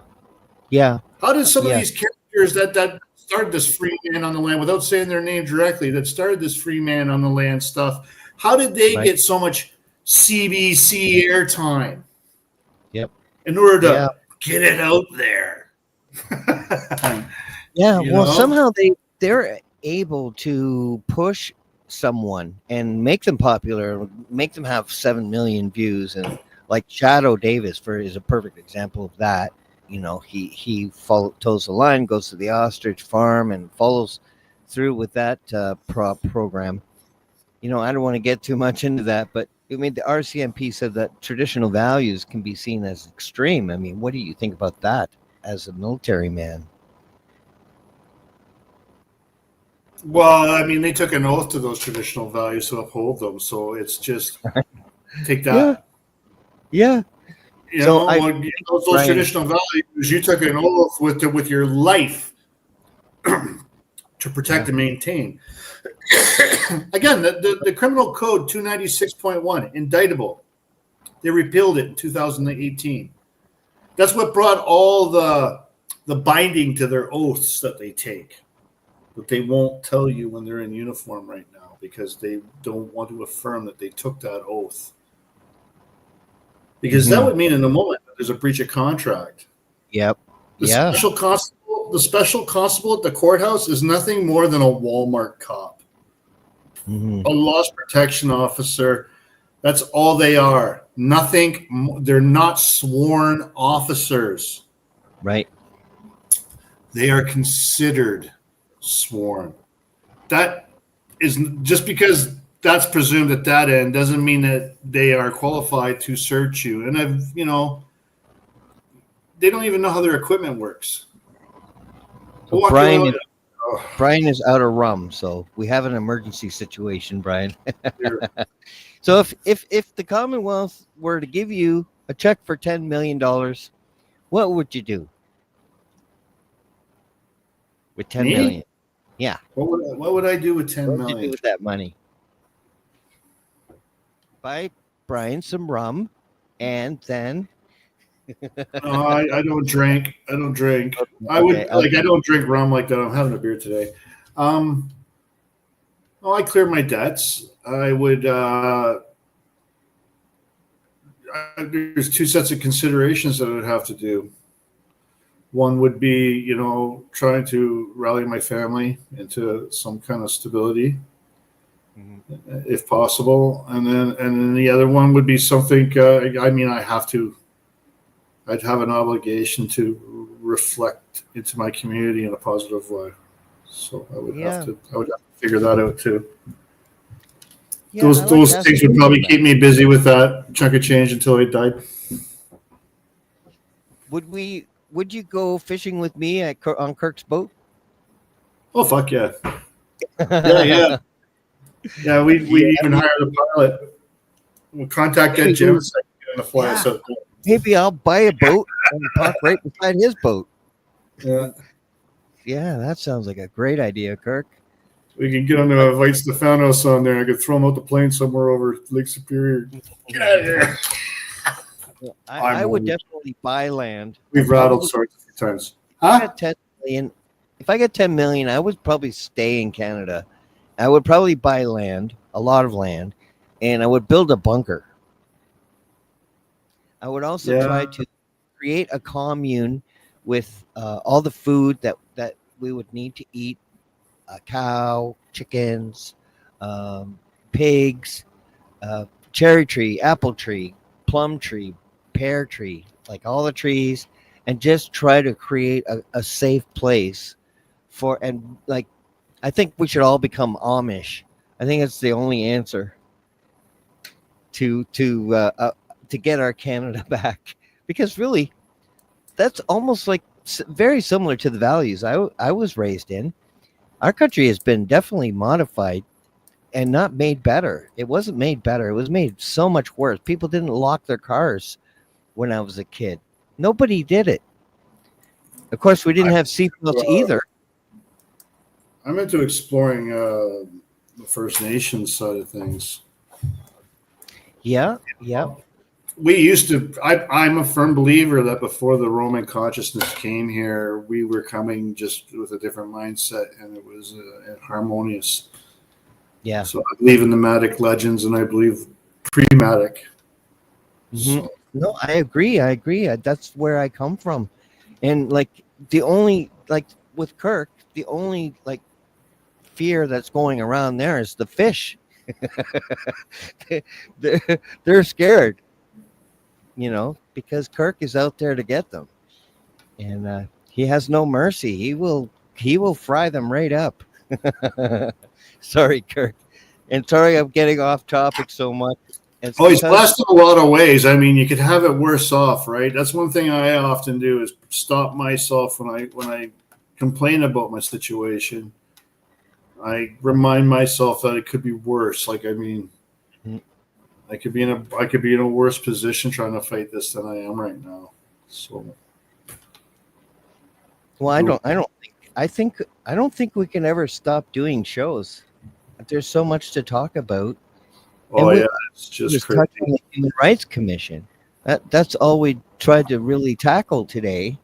How did some of these characters that started this free man on the land, without saying their name directly, that started this free man on the land stuff, how did they get so much CBC airtime? Yep. In order to get it out there. Somehow they're able to push someone and make them popular, make them have 7 million views, and like Shadow Davis is a perfect example of that. He toes the line, goes to the ostrich farm, and follows through with that program. I don't want to get too much into that, but the RCMP said that traditional values can be seen as extreme. I mean, what do you think about that as a military man? Well, I mean, they took an oath to those traditional values to uphold them, so it's just take that. Yeah. Those traditional values, you took an oath with your life to protect and maintain. Again, the criminal code 296.1, indictable. They repealed it in 2018. That's what brought all the binding to their oaths that they take. But they won't tell you when they're in uniform right now because they don't want to affirm that they took that oath. Because that would mean in the moment that there's a breach of contract. Yep. The special constable at the courthouse is nothing more than a Walmart cop. A loss protection officer. That's all they are. Nothing. They're not sworn officers. Right. They are considered sworn. That is just because that's presumed at that end doesn't mean that they are qualified to search you. And they don't even know how their equipment works. So Brian is out of rum, so we have an emergency situation, Brian. So if the Commonwealth were to give you a check for $10 million, what would you do with $10 million? Yeah. What would I do with $10 million? What would you do with that money? Buy Brian some rum, and then. No, I don't drink. I don't drink. I don't drink rum like that. I'm having a beer today. I clear my debts. I would. There's two sets of considerations that I would have to do. One would be, trying to rally my family into some kind of stability, if possible, and then the other one would be something. I'd have an obligation to reflect into my community in a positive way. So I would have to figure that out too. Yeah, those things would probably keep me busy with that chunk of change until I died. Would you go fishing with me on Kirk's boat? Oh fuck yeah! Yeah. Yeah, we even hired a pilot. We'll contact that Jim and say get on the fly. So maybe I'll buy a boat and park right beside his boat. Yeah, that sounds like a great idea, Kirk. We can get on the White Stefanos on there. I could throw him out the plane somewhere over Lake Superior. Get out of here. I would definitely buy land. We've rattled sorts a few times. If I get 10 million, I would probably stay in Canada. I would probably buy land, a lot of land, and I would build a bunker. I would also try to create a commune with all the food that we would need to eat, a cow, chickens, pigs, cherry tree, apple tree, plum tree, pear tree, like all the trees, and just try to create a safe place for, and like, I think we should all become Amish. I think it's the only answer to get our Canada back, because really, that's almost like very similar to the values I was raised in. Our country has been definitely modified and not made better. It wasn't made better. It was made so much worse. People didn't lock their cars when I was a kid. Nobody did it. Of course, we didn't have seatbelts either. I'm into exploring the First Nations side of things. Yeah. We used to. I'm a firm believer that before the Roman consciousness came here, we were coming just with a different mindset, and it was harmonious. Yeah. So I believe in the Matic legends, and I believe pre-Matic. Mm-hmm. No, I agree. That's where I come from. And like the only, like with Kirk, the only like fear that's going around there is the fish. they're scared, because Kirk is out there to get them, and he has no mercy. He will fry them right up. Sorry, Kirk, and sorry I'm getting off topic so much. He's blessed in a lot of ways. I mean, you could have it worse off, right? That's one thing I often do is stop myself when I complain about my situation. I remind myself that it could be worse. Like, I mean, I could be in a worse position trying to fight this than I am right now. So, well, I don't think we can ever stop doing shows. There's so much to talk about. It's just crazy. Touching the Human Rights Commission. That's all we tried to really tackle today.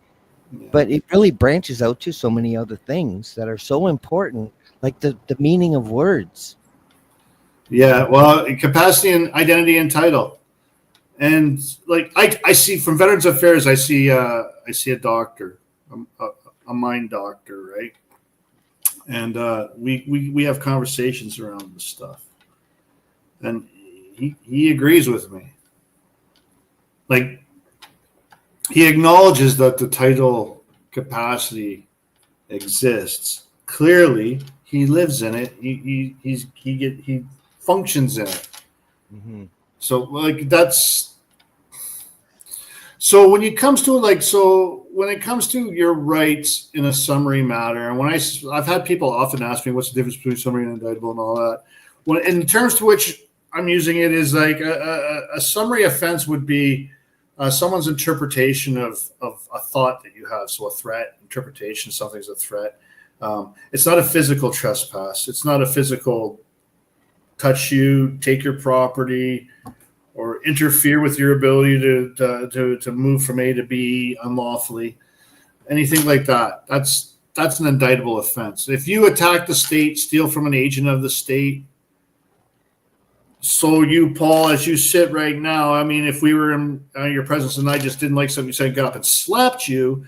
Yeah. But it really branches out to so many other things that are so important, like the meaning of words. Yeah, well, capacity and identity and title. And like I see from Veterans Affairs, I see a doctor, a mind doctor, right? And we have conversations around this stuff. And he agrees with me. Like, he acknowledges that the title capacity exists. Clearly, he lives in it. He functions in it. Mm-hmm. So like that's. So when it comes to your rights in a summary matter, and I've had people often ask me what's the difference between summary and indictable and all that. Well, in terms to which I'm using it is like a summary offense would be someone's interpretation of a thought that you have. So a threat interpretation, something's a threat. It's not a physical trespass. It's not a physical touch you, take your property, or interfere with your ability to move from A to B unlawfully. Anything like that. That's an indictable offense. If you attack the state, steal from an agent of the state. So you, Paul, as you sit right now, I mean, if we were in your presence and I just didn't like something you said, got up and slapped you,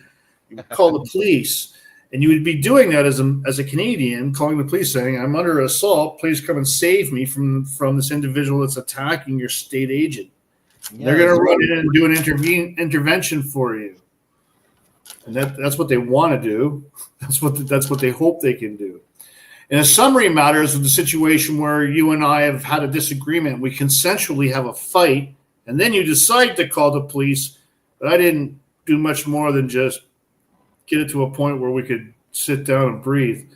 you'd call the police. And you would be doing that as a Canadian, calling the police saying, I'm under assault. Please come and save me from this individual that's attacking your state agent. Yeah, they're going to run in and do an intervention for you. And that's what they want to do. That's what they hope they can do. In a summary matter is the situation where you and I have had a disagreement. We consensually have a fight, and then you decide to call the police. But I didn't do much more than just get it to a point where we could sit down and breathe.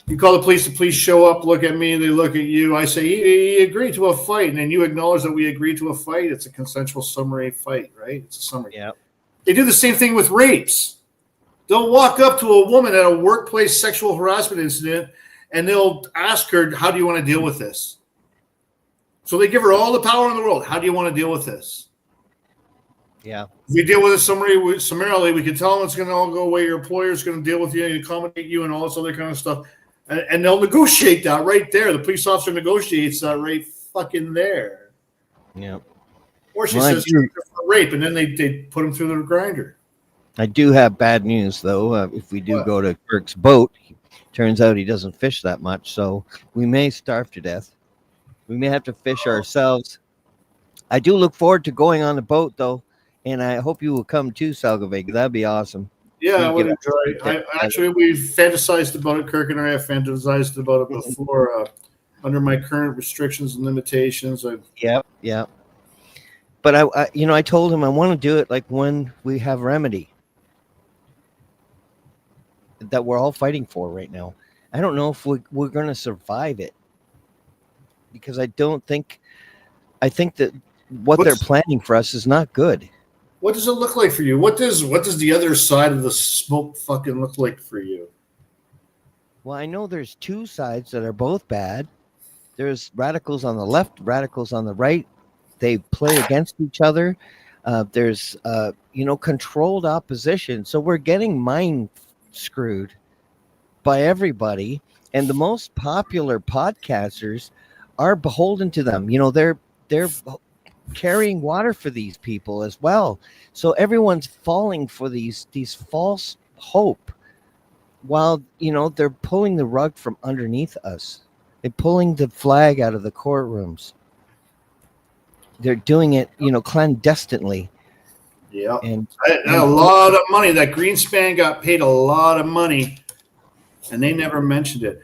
You call the police show up, look at me, they look at you. I say, he agreed to a fight, and then you acknowledge that we agreed to a fight. It's a consensual summary fight, right? It's a summary. Yeah. They do the same thing with rapes. They'll walk up to a woman at a workplace sexual harassment incident, and they'll ask her, how do you want to deal with this? So they give her all the power in the world. How do you want to deal with this? Yeah. If we deal with it summarily, we can tell them it's going to all go away. Your employer's going to deal with you and accommodate you and all this other kind of stuff. And they'll negotiate that right there. The police officer negotiates that right fucking there. Yeah. Or she says for rape, and then they put him through the grinder. I do have bad news, though. If we do go to Kirk's boat, turns out he doesn't fish that much, so we may starve to death. We may have to fish ourselves. I do look forward to going on the boat, though, and I hope you will come too, Selgovae. That'd be awesome. Yeah, We I would could enjoy. We've fantasized about it. Kirk and I have fantasized about it before. Under my current restrictions and limitations, Yep. But I told him I want to do it like when we have remedy that we're all fighting for right now. I don't know if we're going to survive it because I think that what they're planning for us is not good. What does it look like for you? What does the other side of the smoke fucking look like for you? Well, I know there's two sides that are both bad. There's radicals on the left, radicals on the right. They play against each other. There's controlled opposition. So we're getting mind screwed by everybody. And the most popular podcasters are beholden to them. They're carrying water for these people as well. So everyone's falling for these false hope while, they're pulling the rug from underneath us. They're pulling the flag out of the courtrooms. They're doing it, clandestinely. Yeah. And a lot of money. That Greenspan got paid a lot of money, and they never mentioned it.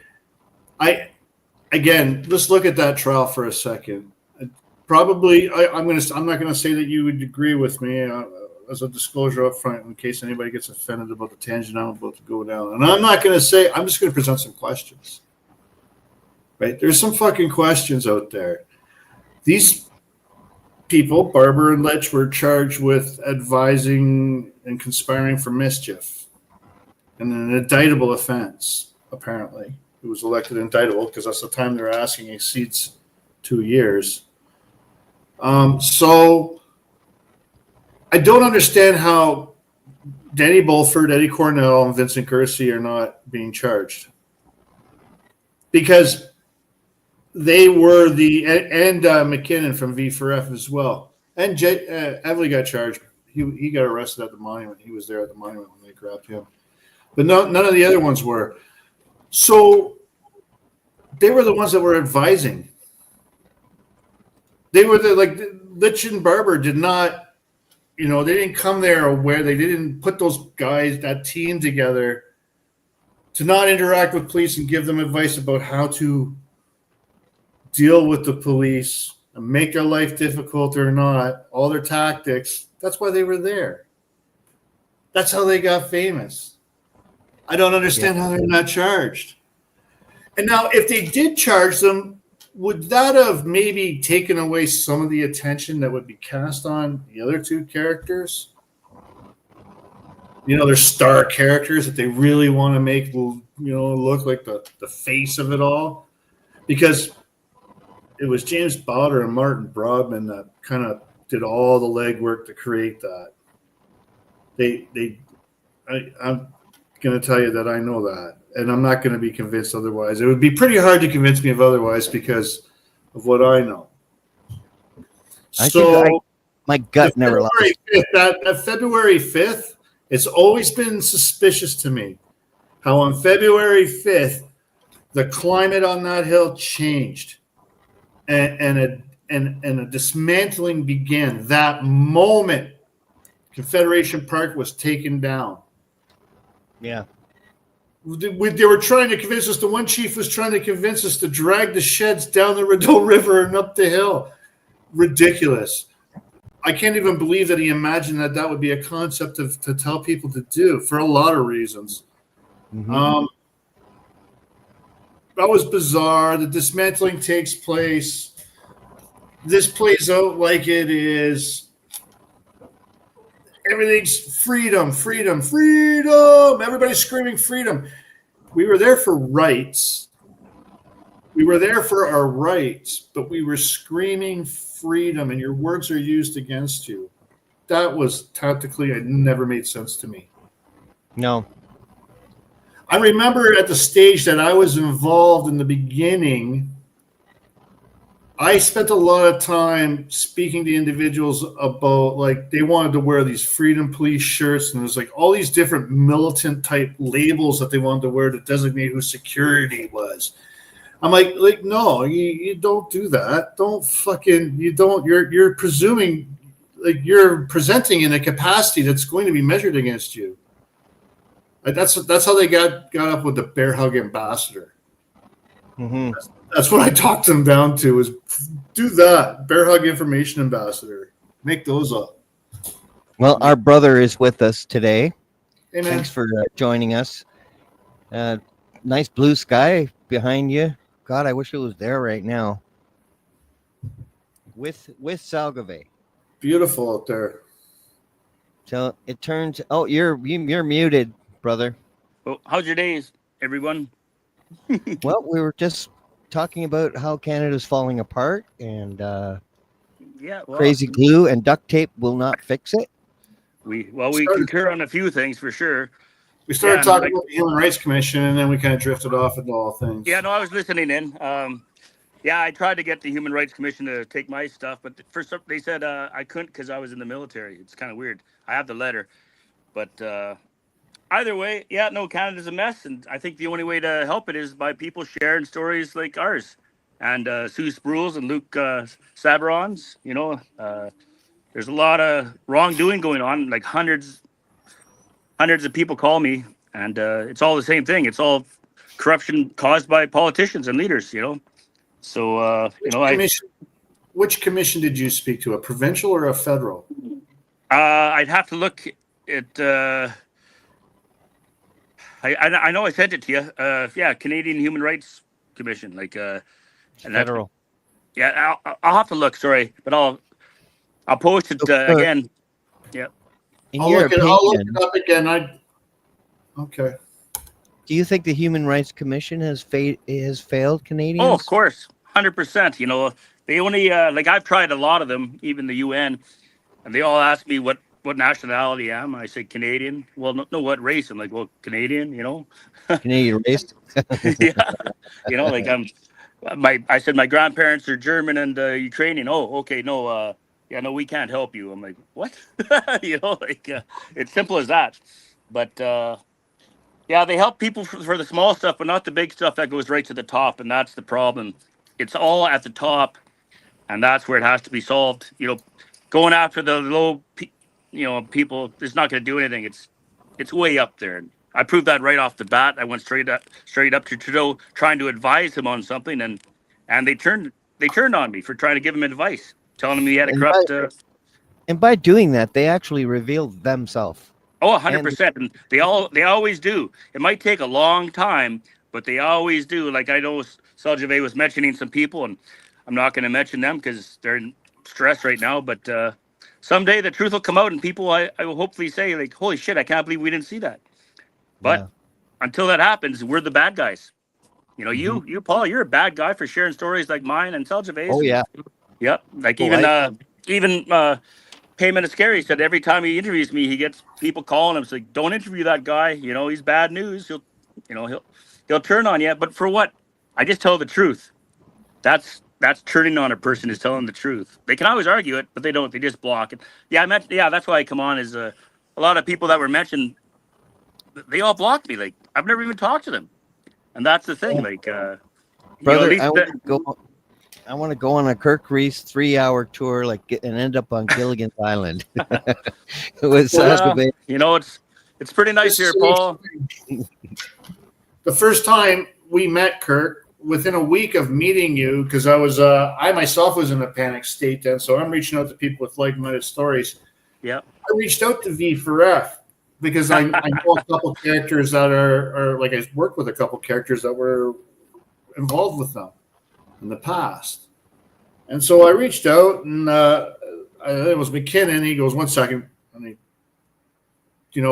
Let's look at that trial for a second. Probably, I'm not gonna say that you would agree with me as a disclosure up front in case anybody gets offended about the tangent I'm about to go down. And I'm not gonna say. I'm just gonna present some questions. Right? There's some fucking questions out there. These people, Barber and Litch, were charged with advising and conspiring for mischief, and an indictable offense. Apparently, it was elected indictable because that's the time they're asking exceeds 2 years. So I don't understand how Danny Bulford, Eddie Cornell, and Vincent Gersey are not being charged, because they were and McKinnon from V4F as well, and Evely got charged. He got arrested at the monument. He was there at the monument when they grabbed him, but none of the other ones were. So they were the ones that were advising. They were Litch and Barber did not, they didn't come there aware. They didn't put those guys, that team together to not interact with police and give them advice about how to deal with the police and make their life difficult or not, all their tactics. That's why they were there. That's how they got famous. I don't understand how they're not charged. And now, if they did charge them, would that have maybe taken away some of the attention that would be cast on the other two characters? They're star characters that they really want to make, look like the face of it all. Because it was James Bowder and Martin Brodman that kind of did all the legwork to create that. I'm going to tell you that I know that, and I'm not going to be convinced otherwise. It would be pretty hard to convince me of otherwise because of what I know. My gut never lies. That February 5th, it's always been suspicious to me how on February 5th, the climate on that hill changed. And a dismantling began. That moment, Confederation Park was taken down. Yeah. They were trying to convince us. The one chief was trying to convince us to drag the sheds down the Rideau River and up the hill. Ridiculous. I can't even believe that he imagined that would be a concept to tell people to do for a lot of reasons. Mm-hmm. That was bizarre. The dismantling takes place. This plays out like it is. Everything's freedom, freedom, freedom. Everybody's screaming freedom. We were there for rights. We were there for our rights, but we were screaming freedom, and your words are used against you. That was tactically, it never made sense to me. No. I remember at the stage that I was involved in the beginning, I spent a lot of time speaking to individuals about, like, they wanted to wear these Freedom Police shirts, and there's like all these different militant type labels that they wanted to wear to designate who security was. I'm like no, you don't do that. Don't fucking you don't. You're presuming like you're presenting in a capacity that's going to be measured against you. Like that's how they got up with the bear hug ambassador. Mm-hmm. That's what I talked them down to is do that bear hug information ambassador. Make those up. Well, our brother is with us today. Hey man, Thanks for joining us. Nice blue sky behind you. God, I wish it was there right now. With Selgovae. beautiful out there. So it turns. Oh, you're muted, brother. Well, how's your days, everyone? Well, we were just talking about how Canada's falling apart, and Yeah, well, crazy glue and duct tape will not fix it. we Started- concur on a few things for sure. We started Yeah, talking like- about the Human Rights Commission, and then we kind of drifted off into all things. Yeah, no, I was listening in. Yeah, I tried to get the Human Rights Commission to take my stuff, but first they said I couldn't because I was in the military. It's kind of weird. I have the letter, but either way, yeah, no, Canada's a mess, and I think the only way to help it is by people sharing stories like ours, and Sue Spruil's and Luke Sabaron's. You know, there's a lot of wrongdoing going on. Like hundreds of people call me, and it's all the same thing. It's all corruption caused by politicians and leaders. You know, so Which commission did you speak to? A provincial or a federal? I'd have to look at. I know I sent it to you. Yeah, Canadian Human Rights Commission, like and Federal. Yeah, I'll have to look. Sorry, but I'll post it again. In I'll your look it opinion, up again. Okay. do you think the Human Rights Commission has failed Canadians? Oh, of course, 100%. You know, they only like I've tried a lot of them, even the UN, and they all ask me what nationality I am. I say Canadian. Well, no, what race? I'm like, well, Canadian. You know. Canadian race. Yeah, you know, like I said my grandparents are German and Ukrainian. Oh, okay, no, yeah, no, we can't help you. I'm like, what? You know, like it's simple as that. But yeah, they help people for the small stuff, but not the big stuff that goes right to the top, and that's the problem. It's all at the top, and that's where it has to be solved. You know, going after the low, people, it's not going to do anything. It's way up there. I proved that right off the bat. I went straight up to Trudeau trying to advise him on something, and they turned on me for trying to give him advice, telling him he had a corrupt. And by doing that, they actually revealed themselves. Oh, 100%. And they always do. It might take a long time, but they always do. Like I know Selgovae was mentioning some people, and I'm not going to mention them because they're in stress right now. But someday the truth will come out, and people I will hopefully say like, "Holy shit, I can't believe we didn't see that." But until that happens, we're the bad guys. You know, you Paul, you're a bad guy for sharing stories like mine and Selgovae's. Oh yeah. Yep. Like Oh, even Payman is Scary said every time he interviews me, he gets people calling him. It's like, don't interview that guy. You know, he's bad news. He'll turn on you. But for what? I just tell the truth. That's turning on a person is telling the truth. They can always argue it, but they don't. They just block it. Yeah, that's why I come on is a lot of people that were mentioned. They all blocked me. Like I've never even talked to them, and that's the thing. Like, Brother, I want to go on a Kirk Reese 3-hour tour, and end up on Gilligan's Island. With Selgovae. you know, it's pretty nice here, Paul. The first time we met, Kirk, within a week of meeting you, because I myself was in a panic state then, so I'm reaching out to people with like-minded stories. Yep. I reached out to V for F because I know a couple characters that are like I worked with a couple characters that were involved with them in the past. And so I reached out, and it was McKinnon. He goes, 1 second. And he,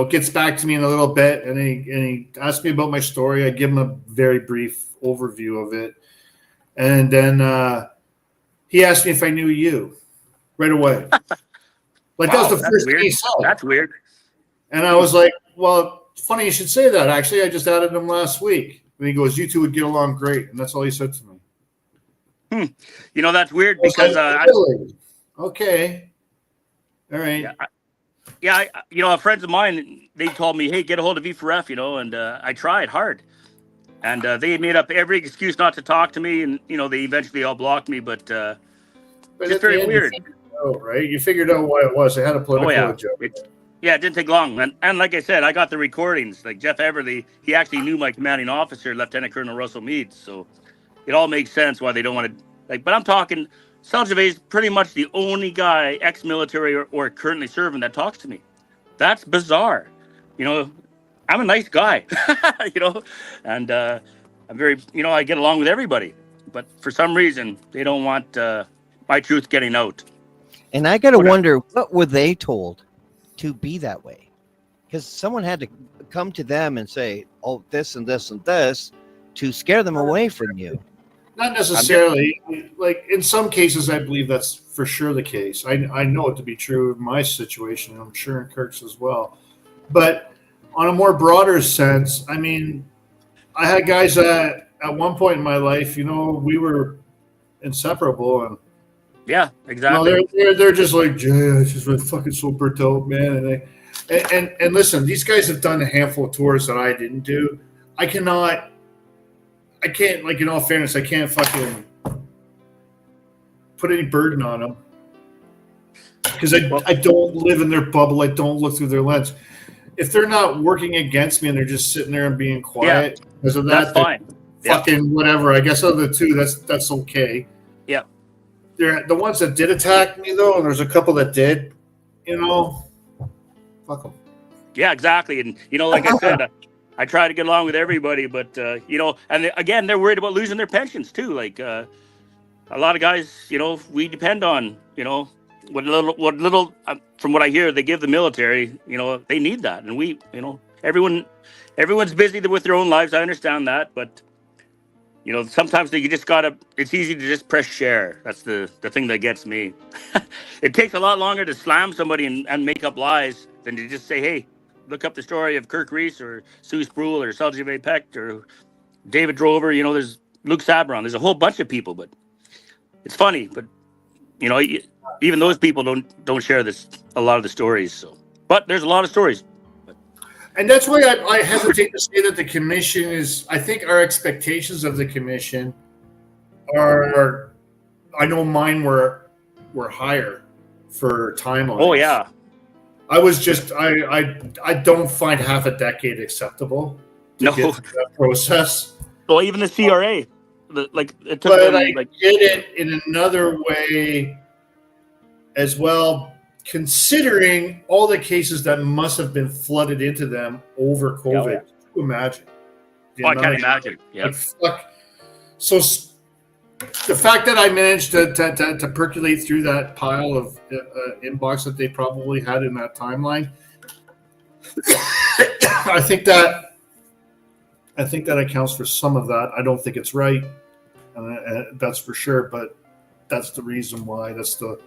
gets back to me in a little bit, and he asked me about my story. I give him a very brief overview of it. And then he asked me if I knew you right away. Like, wow, that was the first thing he said. That's weird. And I was like, well, funny you should say that. Actually, I just added him last week. And he goes, you two would get along great. And that's all he said to me. You know, that's weird because really? Okay. All right. Yeah, friends of mine, they told me, hey, get a hold of V4F, and I tried hard. And they made up every excuse not to talk to me, and they eventually all blocked me. But But just at the very end, weird. You figured it out, right? You figured out why it was. They had a political agenda. It didn't take long. And like I said, I got the recordings. Like Jeff Everly, he actually knew my commanding officer, Lieutenant Colonel Russell Meade. So it all makes sense why they don't want to. But I'm talking, Selgovae is pretty much the only guy, ex-military or currently serving, that talks to me. That's bizarre. I'm a nice guy, and I'm very, I get along with everybody. But for some reason, they don't want my truth getting out. And I got to wonder, what were they told to be that way? Because someone had to come to them and say, oh, this and this and this, to scare them away from you. Not necessarily. Like in some cases, I believe that's for sure the case. I know it to be true in my situation. I'm sure in Kirk's as well. But on a more broader sense, I mean, I had guys that at one point in my life, we were inseparable, and yeah, exactly. They're just like, Jay, it's just really fucking so burnt out, man. And listen, these guys have done a handful of tours that I didn't do. I can't, like, in all fairness, I can't fucking put any burden on them because I don't live in their bubble. I don't look through their lens. If they're not working against me and they're just sitting there and being quiet, because of that, that's fine. Fucking whatever. I guess of the two, that's okay. Yeah. They're the ones that did attack me though, and there's a couple that did. Fuck them. Yeah, exactly. And like I said, I try to get along with everybody, but and again, they're worried about losing their pensions too. Like a lot of guys, we depend on, what little from what I hear they give the military. They need that, and we, everyone's busy with their own lives. I understand that, but sometimes you just gotta. It's easy to just press share. That's the thing that gets me. It takes a lot longer to slam somebody and make up lies than to just say, hey, look up the story of Kirk Reese or Sue Spruill or Selgovae Pecht or David Drover. There's Luke Sabron. There's a whole bunch of people, but it's funny. But even those people don't share a lot of the stories. So, but there's a lot of stories. And that's why I hesitate to say that the commission is. I think our expectations of the commission are. I know mine were higher for timelines. Oh yeah. I was just I don't find half a decade acceptable to get through that process. Well, even the CRA, it took. But I get it in another way as well, considering all the cases that must have been flooded into them over COVID. Yeah. Can you imagine? I can't imagine. Yeah. Like, fuck. So the fact that I managed to percolate through that pile of inbox that they probably had in that timeline, I think that accounts for some of that. I don't think it's right, that's for sure. But that's the reason why. That's the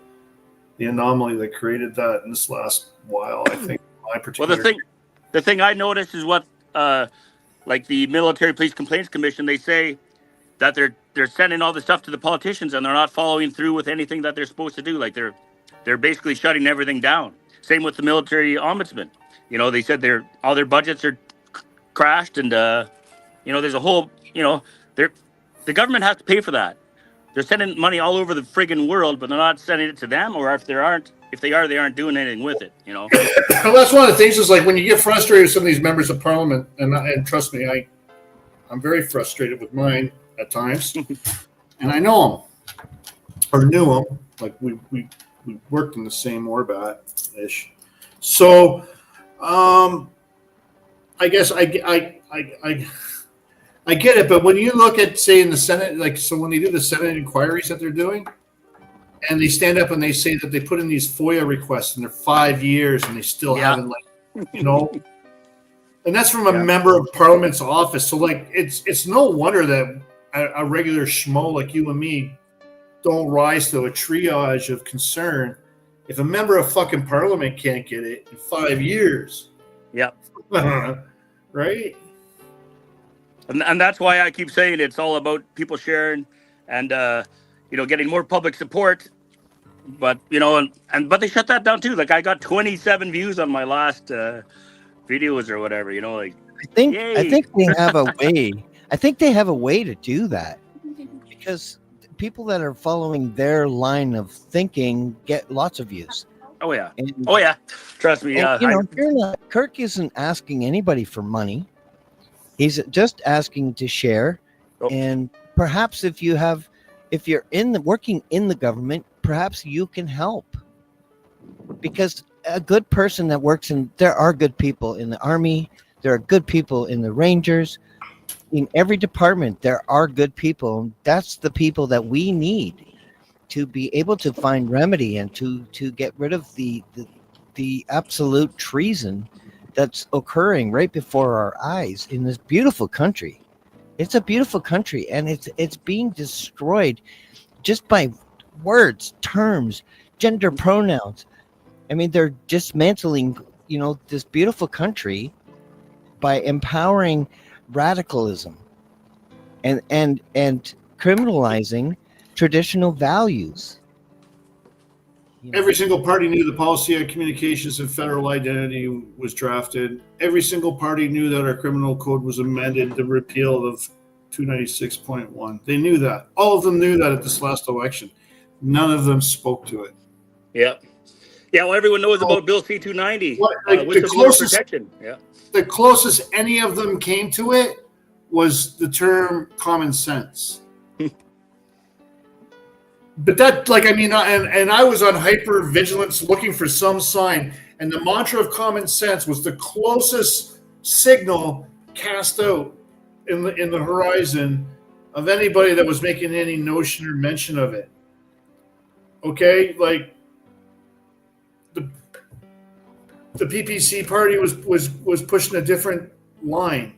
anomaly that created that in this last while. I think my particular. Well, the thing I noticed is what, like the Military Police Complaints Commission, they say that they're sending all the stuff to the politicians and they're not following through with anything that they're supposed to do. Like they're basically shutting everything down. Same with the military ombudsman. They said all their budgets are crashed, and there's a whole, the government has to pay for that. They're sending money all over the friggin' world, but they're not sending it to them, or if they aren't doing anything with it. Well, that's one of the things is like when you get frustrated with some of these members of parliament, and trust me, I'm very frustrated with mine at times, and I know them or knew them. Like we worked in the same Orbat ish, so I guess I get it. But when you look at, say, in the Senate, like, so when they do the Senate inquiries that they're doing, and they stand up and they say that they put in these FOIA requests and they're 5 years and they still haven't, like, and that's from a member of Parliament's office. So like, it's no wonder that a regular schmo like you and me don't rise to a triage of concern if a member of fucking Parliament can't get it in 5 years. Yeah. Right. And that's why I keep saying it's all about people sharing and getting more public support. But but they shut that down too. Like I got 27 views on my last videos or whatever. Like I think we have a way. I think they have a way to do that because people that are following their line of thinking get lots of views. Oh yeah. And, Oh yeah. Trust me. and, you know, Kirk isn't asking anybody for money. He's just asking to share. Oh. And perhaps if you're working in the government, perhaps you can help. Because a good person that works there are good people in the Army, there are good people in the Rangers, in every department, there are good people. That's the people that we need to be able to find remedy and to get rid of the absolute treason that's occurring right before our eyes in this beautiful country. It's a beautiful country, and it's being destroyed just by words, terms, gender pronouns. I mean, they're dismantling, you know, this beautiful country by empowering radicalism and criminalizing traditional values. You know? Every single party knew the policy on communications and federal identity was drafted. Every single party knew that our criminal code was amended, the repeal of 296.1. They knew that. All of them knew that at this last election. None of them spoke to it. Yeah. Yeah, well, everyone knows about Bill C-290. Protection. Yeah. The closest any of them came to it was the term common sense. But that, like, I mean, and I was on hyper vigilance looking for some sign, and the mantra of common sense was the closest signal cast out in the horizon of anybody that was making any notion or mention of it. Okay, like the PPC party was pushing a different line,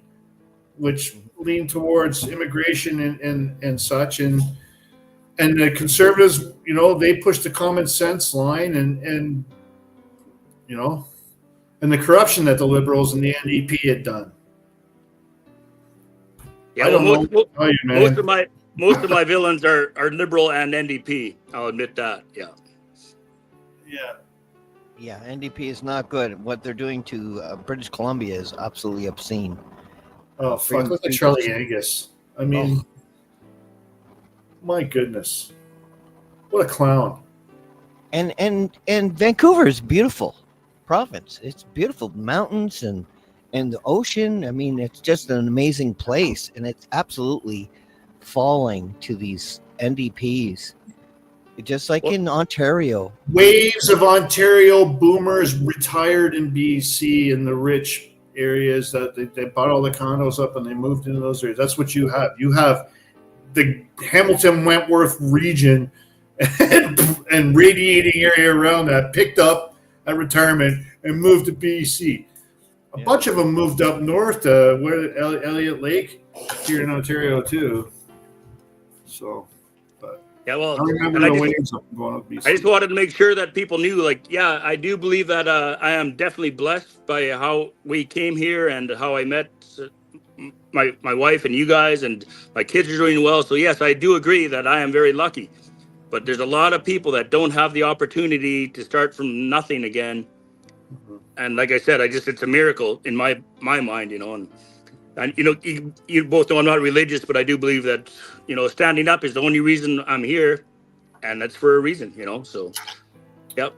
which leaned towards immigration and such, and the conservatives, you know, they pushed the common sense line, and you know, and the corruption that the liberals and the NDP had done. Yeah, most of my villains are liberal and NDP. I'll admit that. Yeah. Yeah. Yeah, NDP is not good. What they're doing to British Columbia is absolutely obscene. Oh, fuck. Look at Charlie Angus. I mean, my goodness. What a clown. And Vancouver is beautiful province. It's beautiful mountains and the ocean. I mean, it's just an amazing place, and it's absolutely falling to these NDPs. Just like in Ontario. Waves of Ontario boomers retired in BC in the rich areas that they bought all the condos up and they moved into those areas. That's what you have. You have the Hamilton Wentworth region and radiating area around that picked up at retirement and moved to BC. A bunch of them moved up north to where Elliott Lake here in Ontario too. So, but yeah, well, I remember the waves up going up BC. I just wanted to make sure that people knew, like, yeah, I do believe that I am definitely blessed by how we came here and how I met my wife and you guys, and my kids are doing well. So yes, I do agree that I am very lucky. But there's a lot of people that don't have the opportunity to start from nothing again. Mm-hmm. And like I said, it's a miracle in my mind, you know. And you know, you both know I'm not religious, but I do believe that, you know, standing up is the only reason I'm here, and that's for a reason, you know. So, yep.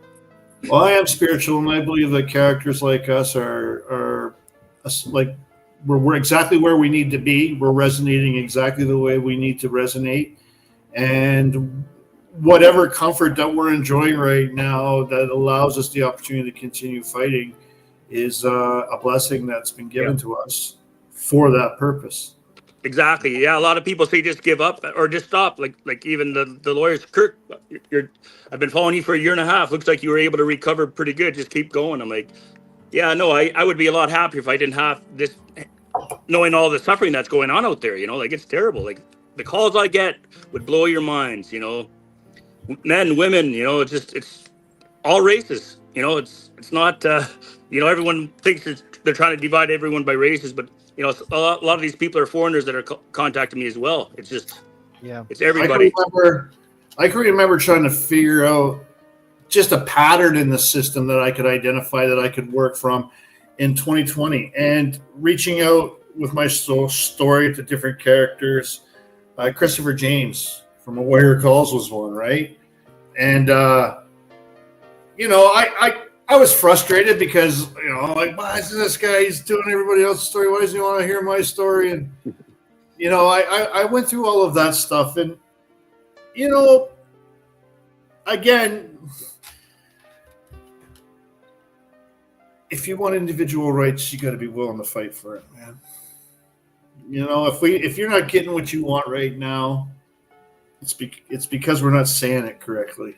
Well, I am spiritual, and I believe that characters like us are like we're exactly where we need to be. We're resonating exactly the way we need to resonate, and whatever comfort that we're enjoying right now that allows us the opportunity to continue fighting is a blessing that's been given to us for that purpose. Exactly. Yeah, a lot of people say just give up or just stop. Like even the lawyers, Kirk, I've been following you for a year and a half. Looks like you were able to recover pretty good. Just keep going. I'm like, yeah, no, I would be a lot happier if I didn't have this, knowing all the suffering that's going on out there. You know, like, it's terrible. Like, the calls I get would blow your minds, you know. Men, women, you know, it's all races. You know, it's not, you know, everyone thinks they're trying to divide everyone by races, but, you know, a lot of these people are foreigners that are contacting me as well. It's just, it's everybody. I can remember trying to figure out just a pattern in the system that I could identify, that I could work from in 2020, and reaching out with my story to different characters. Christopher James from A Warrior Calls was one, right? And you know, I was frustrated because, you know, like, why isn't this guy? He's doing everybody else's story. Why doesn't he want to hear my story? And you know, I went through all of that stuff, and you know, again, if you want individual rights, you got to be willing to fight for it, man. You know, if you're not getting what you want right now, it's because we're not saying it correctly.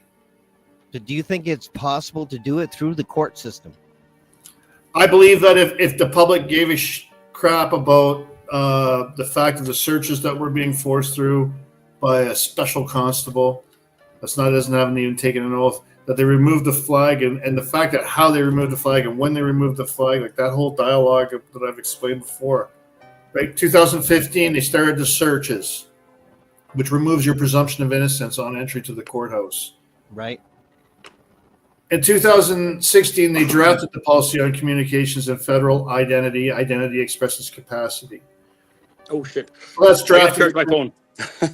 So do you think it's possible to do it through the court system? I believe that if the public gave a crap about the fact of the searches that were being forced through by a special constable hasn't even taken an oath, that they removed the flag, and the fact that how they removed the flag and when they removed the flag, like that whole dialogue that I've explained before. Right, 2015, they started the searches, which removes your presumption of innocence on entry to the courthouse. Right. In 2016, they drafted the policy on communications and federal identity. Identity expresses capacity. Oh shit! Well, that's drafted. My phone.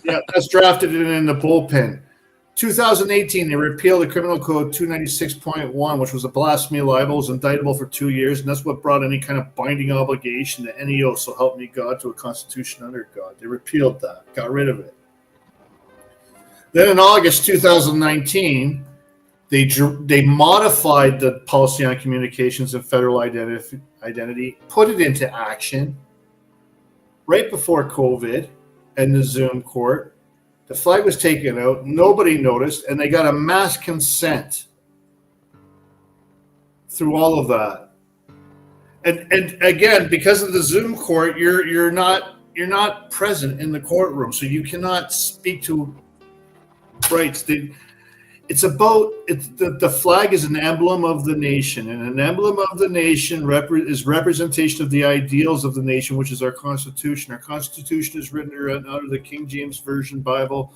Yeah, that's drafted in the bullpen. 2018, they repealed the Criminal Code 296.1, which was a blasphemy libel, was indictable for 2 years, and that's what brought any kind of binding obligation to any oath, so help me God, to a constitution under God. They repealed that, got rid of it. Then in August 2019, they modified the policy on communications and federal identity, put it into action right before COVID and the Zoom court. The flag was taken out, nobody noticed, and they got a mass consent through all of that. And again, because of the Zoom court, you're not present in the courtroom, so you cannot speak to rights. The flag is an emblem of the nation, and an emblem of the nation is representation of the ideals of the nation, which is our Constitution. Our Constitution is written out of the King James Version Bible,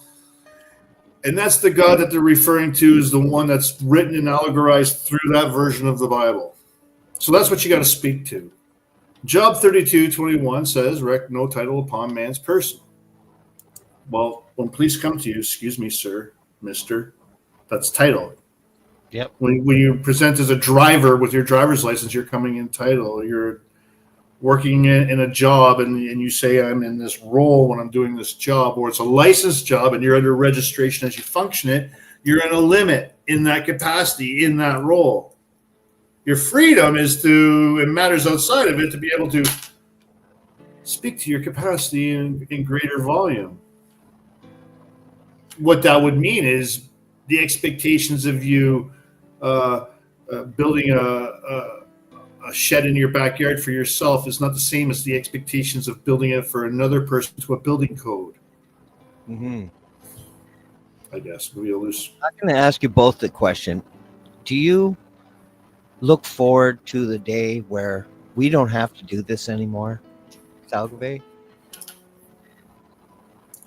and that's the God that they're referring to is the one that's written and allegorized through that version of the Bible. So that's what you got to speak to. Job 32:21 says, "Wreck no title upon man's person." Well, when police come to you, excuse me, sir, mister, that's title. Yep. When you present as a driver with your driver's license, you're coming in title. You're working in a job and you say, I'm in this role when I'm doing this job, or it's a licensed job and you're under registration as you function it, you're in a limit in that capacity, in that role. Your freedom is to, in matters outside of it, to be able to speak to your capacity in greater volume. What that would mean is the expectations of you building a shed in your backyard for yourself is not the same as the expectations of building it for another person to a building code. Mm-hmm. I guess. I'm going to ask you both the question. Do you look forward to the day where we don't have to do this anymore, Selgovae?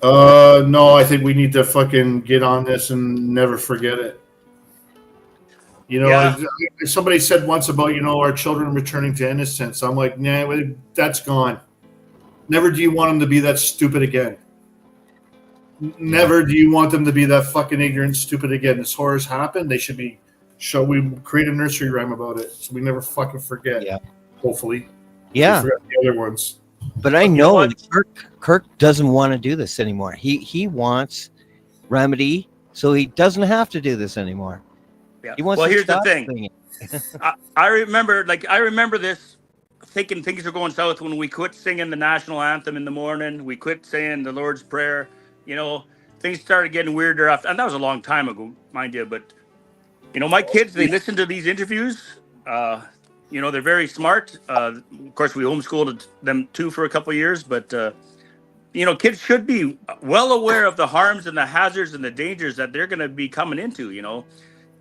No, I think we need to fucking get on this and never forget it. You know, yeah. Somebody said once about, our children returning to innocence. I'm like, nah, that's gone. Never do you want them to be that stupid again. Never do you want them to be that fucking ignorant, stupid again. This horror's happened. They should be we create a nursery rhyme about it so we never fucking forget. Yeah. Hopefully. Yeah. We forget the other ones. But I know Kirk doesn't want to do this anymore. He wants remedy so he doesn't have to do this anymore. Yeah. Well, here's the thing. I remember this, thinking things were going south when we quit singing the national anthem in the morning. We quit saying the Lord's Prayer. Things started getting weirder after, and that was a long time ago, mind you. But my kids, they listen to these interviews. They're very smart. Of course, we homeschooled them too for a couple of years, but kids should be well aware of the harms and the hazards and the dangers that they're going to be coming into.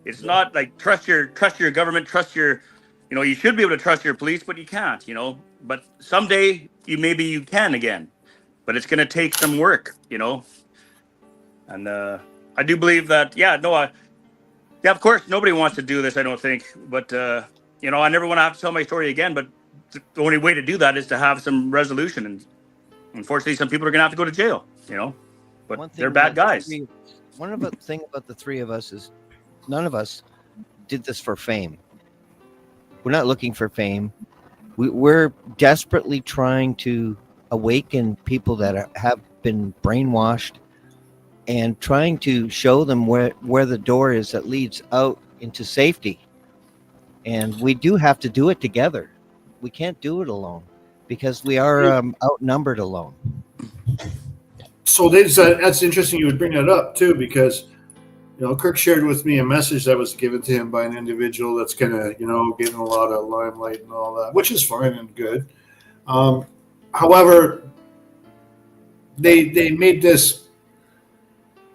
It's not like trust your government, you should be able to trust your police, but you can't, but someday you can again, but it's going to take some work, and I do believe that, of course, nobody wants to do this, I don't think, but, I never want to have to tell my story again, but the only way to do that is to have some resolution. And unfortunately, some people are going to have to go to jail, but they're bad guys. One of the thing about the three of us is none of us did this for fame. We're not looking for fame. We're desperately trying to awaken people that have been brainwashed and trying to show them where the door is that leads out into safety. And we do have to do it together. We can't do it alone because we are outnumbered alone. So that's interesting you would bring that up too, because Kirk shared with me a message that was given to him by an individual that's kind of getting a lot of limelight and all that, which is fine and good. However, they made this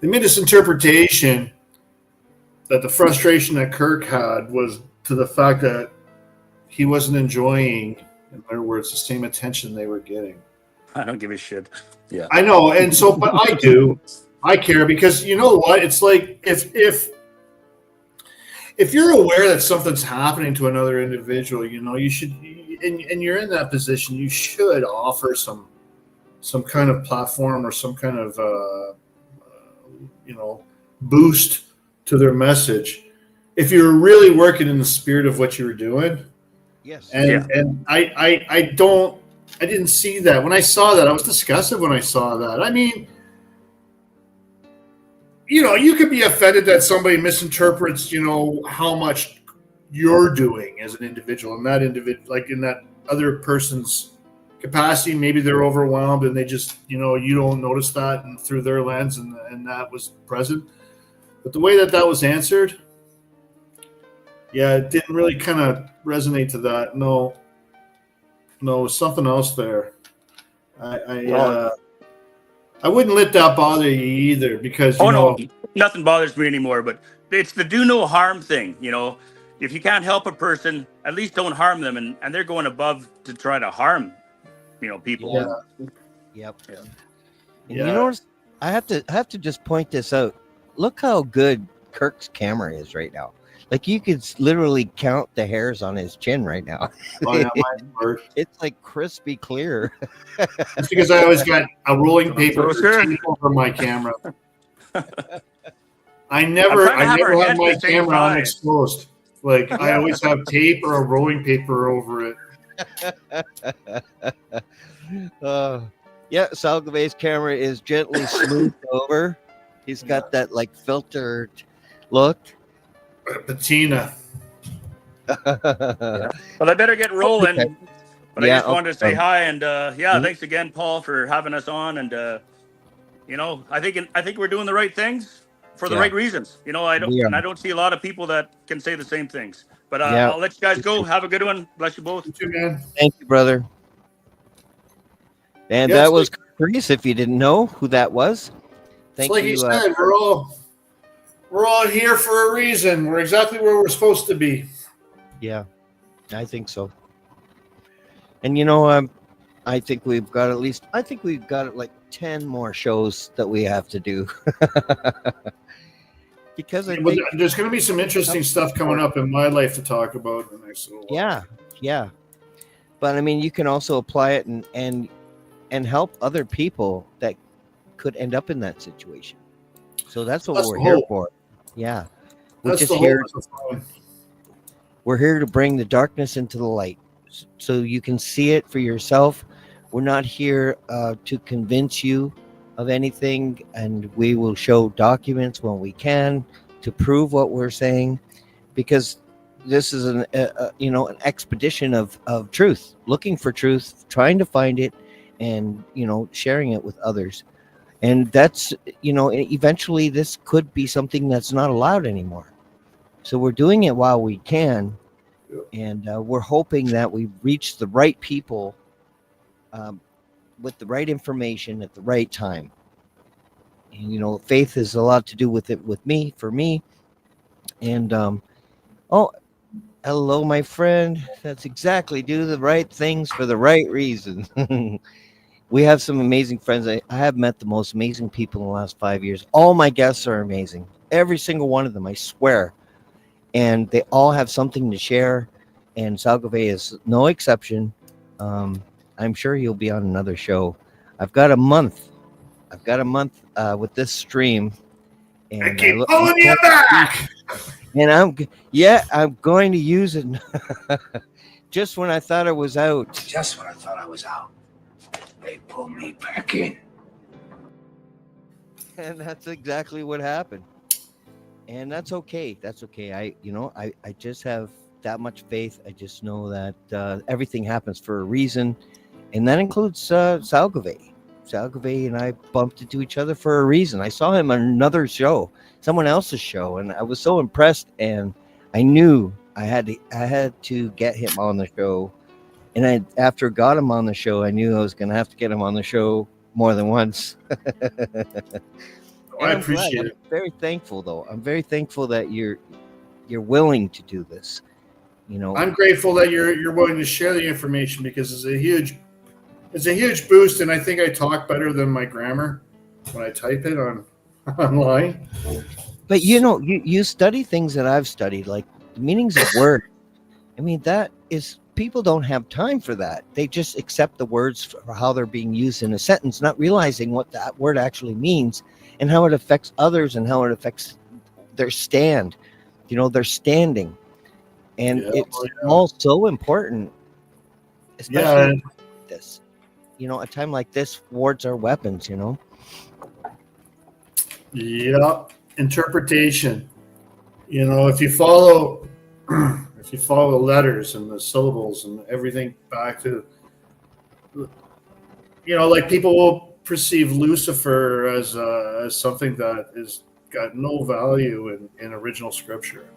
interpretation that the frustration that Kirk had was to the fact that he wasn't enjoying, in other words, the same attention they were getting. I don't give a shit. Yeah, I know, and so, but I do. I care because you know what? It's like if you're aware that something's happening to another individual, you should, and you're in that position, you should offer some kind of platform or some kind of boost to their message. If you're really working in the spirit of what you were doing, yes, and I didn't see that. When I saw that, I was disgusted when I saw that. I mean, you could be offended that somebody misinterprets, how much you're doing as an individual, and that individual, like in that other person's capacity, maybe they're overwhelmed and they just, you don't notice that and through their lens, and that was present. But the way that was answered, yeah, it didn't really kind of resonate to that. No, something else there. I wouldn't let that bother you either, because no, nothing bothers me anymore. But it's the do no harm thing. If you can't help a person, at least don't harm them, and they're going above to try to harm, people. Yeah. Yep. Yeah. And you know, I have to just point this out. Look how good Kirk's camera is right now. Like you could literally count the hairs on his chin right now. Oh, yeah, mine works. It's like crispy clear. That's because I always got a rolling paper over my camera. I never have my camera unexposed. Like I always have tape or a rolling paper over it. Yeah, Selgovae's camera is gently smoothed over. He's got that like filtered look. Patina. Well, I better get rolling. Okay. But I just wanted to say hi, and thanks again, Paul, for having us on. And I think we're doing the right things for the right reasons. I don't see a lot of people that can say the same things. But I'll let you guys go. Have a good one. Bless you both. You too, man. Thank you, brother. And that was Chris. If you didn't know who that was, thank you. Like he said, we're all here for a reason. We're exactly where we're supposed to be. Yeah, I think so. And I think we've got like 10 more shows that we have to do. Because there's going to be some interesting stuff coming up in my life to talk about in the next little while. Yeah. But I mean, you can also apply it and help other people that could end up in that situation. So that's what we're here for. Yeah. We're here to bring the darkness into the light so you can see it for yourself. We're not here to convince you of anything, and we will show documents when we can to prove what we're saying, because this is an expedition of truth, looking for truth, trying to find it, and sharing it with others. And that's, eventually this could be something that's not allowed anymore. So we're doing it while we can. And we're hoping that we reach the right people with the right information at the right time. And, faith has a lot to do with it for me. And, hello, my friend. That's exactly. Do the right things for the right reason. We have some amazing friends. I have met the most amazing people in the last 5 years. All my guests are amazing. Every single one of them, I swear. And they all have something to share. And Selgovae is no exception. I'm sure he'll be on another show. I've got a month. With this stream, I and keep I'm pulling you going to back. and I'm going to use it just when I thought I was out. Just when I thought I was out, they pull me back in. And that's exactly what happened. And that's okay. That's okay. I just have that much faith. I just know that everything happens for a reason. And that includes Selgovae. Selgovae and I bumped into each other for a reason. I saw him on another show, someone else's show, and I was so impressed. And I knew I had to get him on the show. And after got him on the show, I knew I was going to have to get him on the show more than once. I appreciate it. I'm very thankful, though. I'm very thankful that you're willing to do this. I'm grateful that you're willing to share the information, because it's a huge boost, and I think I talk better than my grammar when I type it online. But you study things that I've studied, like the meanings of words. I mean, that is, people don't have time for that. They just accept the words for how they're being used in a sentence, not realizing what that word actually means and how it affects others and how it affects their stand, their standing. And it's all so important, especially this. A time like this, words are weapons, Yeah, interpretation. If you follow the letters and the syllables and everything back to, like people will perceive Lucifer as something that is got no value in original scripture.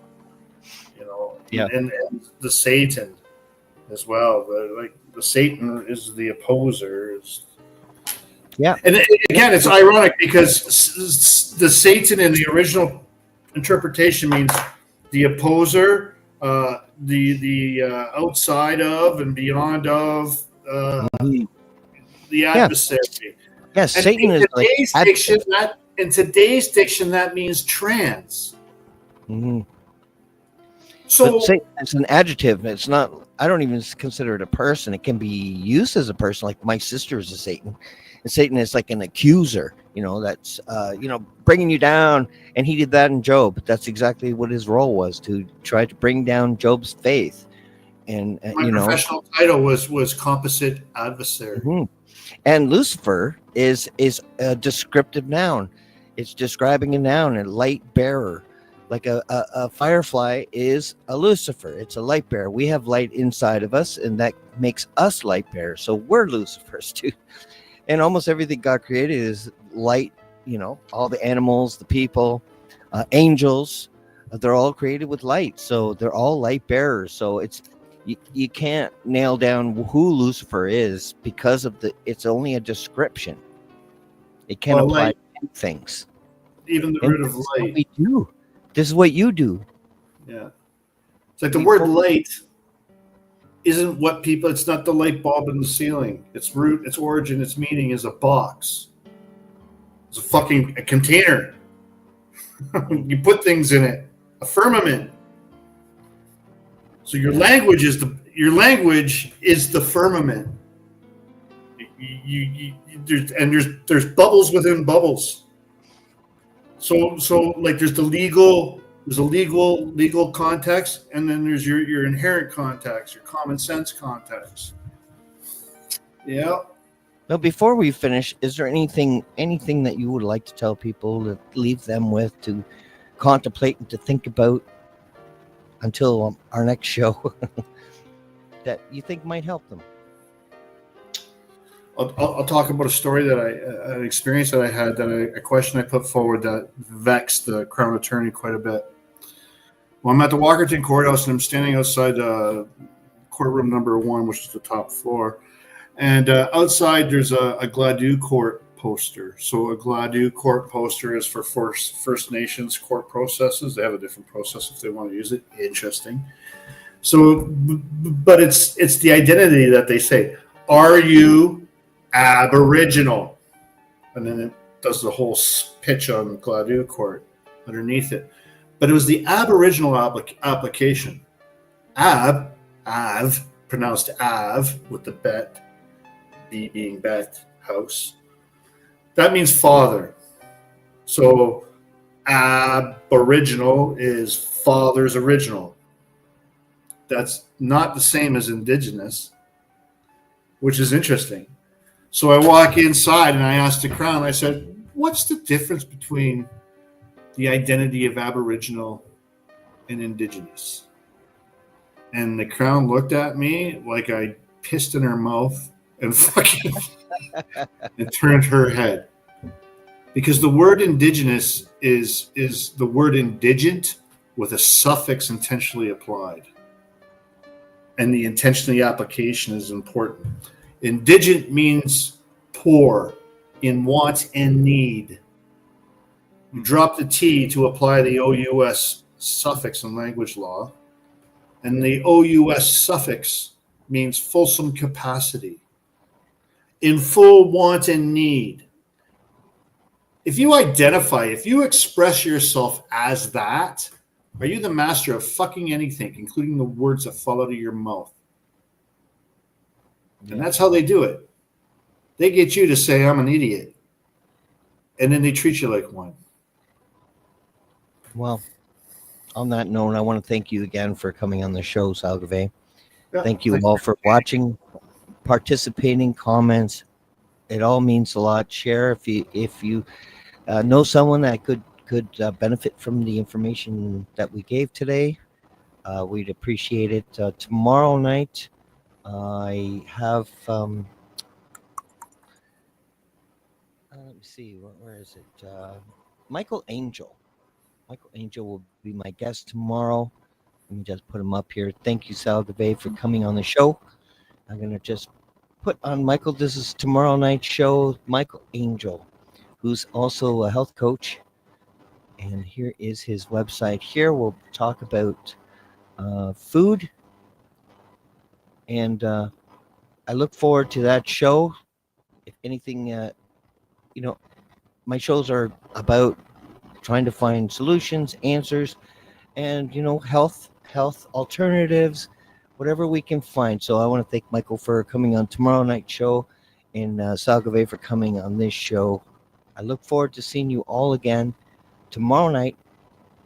And the Satan as well. The Satan is the opposer. And again, it's ironic because the Satan in the original interpretation means the opposer, the outside of and beyond of the adversary. Yes, Satan is in today's diction that means trans. Mm-hmm. So it's an adjective. It's not. I don't even consider it a person. It can be used as a person. Like my sister is a Satan, and Satan is like an accuser. That's bringing you down. And he did that in Job. That's exactly what his role was, to try to bring down Job's faith. And my professional title was composite adversary. Mm-hmm. And Lucifer is a descriptive noun. It's describing a noun, a light bearer. Like a firefly is a Lucifer. It's a light bearer. We have light inside of us, and that makes us light bearers. So we're Lucifers too. And almost everything God created is light. All the animals, the people, angels, they're all created with light. So they're all light bearers. So you can't nail down who Lucifer is because it's only a description. It can apply to things. Even the root of light. We do. This is what you do. Yeah. It's like the word light isn't what people, it's not the light bulb in the ceiling. Its root, its origin, its meaning is a box. It's a container. You put things in it. A firmament. So your language is the firmament. There's bubbles within bubbles. So like there's a legal context, and then there's your inherent context, your common sense context. Yeah. Now, before we finish, is there anything that you would like to tell people, to leave them with, to contemplate and to think about until our next show that you think might help them? I'll talk about a story that an experience that I had, a question I put forward that vexed the Crown Attorney quite a bit. Well, I'm at the Walkerton Courthouse, and I'm standing outside courtroom number 1, which is the top floor. And outside, there's a Gladue court poster. So a Gladue court poster is for First Nations court processes. They have a different process if they want to use it. Interesting. So, but it's the identity that they say. Are you Aboriginal? And then it does the whole pitch on Gladue court underneath it. But it was the Aboriginal application. pronounced Av with the bet, B being bet, house. That means father. So aboriginal is father's original. That's not the same as indigenous, which is interesting. So I walk inside and I asked the Crown, I said, what's the difference between the identity of aboriginal and indigenous? And the Crown looked at me like I pissed in her mouth and fucking and turned her head. Because the word indigenous is the word indigent with a suffix intentionally applied. And the intentionally application is important. Indigent means poor, in want and need. You drop the T to apply the OUS suffix in language law. And the OUS suffix means fulsome capacity. In full want and need. If you identify, if you express yourself as that, are you the master of fucking anything, including the words that fall out of your mouth? And that's how they do it. They get you to say, I'm an idiot. And then they treat you like one. Well, on that note, I want to thank you again for coming on the show, Selgovae. Yeah, Thank you all for watching, participating, comments. It all means a lot. Share if you know someone that could benefit from the information that we gave today. We'd appreciate it. Tomorrow night, I have. Let me see. Where is it? Michael Angel. Michael Angel will be my guest tomorrow. Let me just put him up here. Thank you, Selgovae, for coming on the show. I'm going to just put on Michael. This is tomorrow night's show. Michael Angel, who's also a health coach. And here is his website. Here we'll talk about food. And I look forward to that show. If anything, my shows are about trying to find solutions, answers, and health alternatives, whatever we can find. So I want to thank Michael for coming on tomorrow night's show, and Selgovae for coming on this show. I look forward to seeing you all again tomorrow night,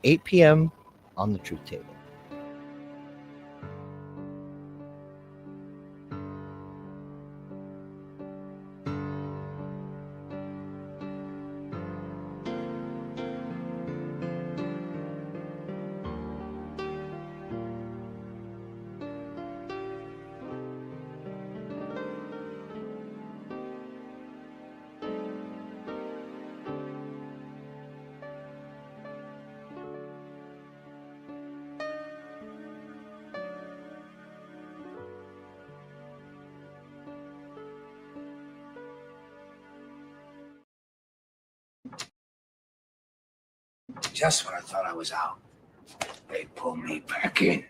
8 p.m. on the Truth Table. Just when I thought I was out, they pulled me back in.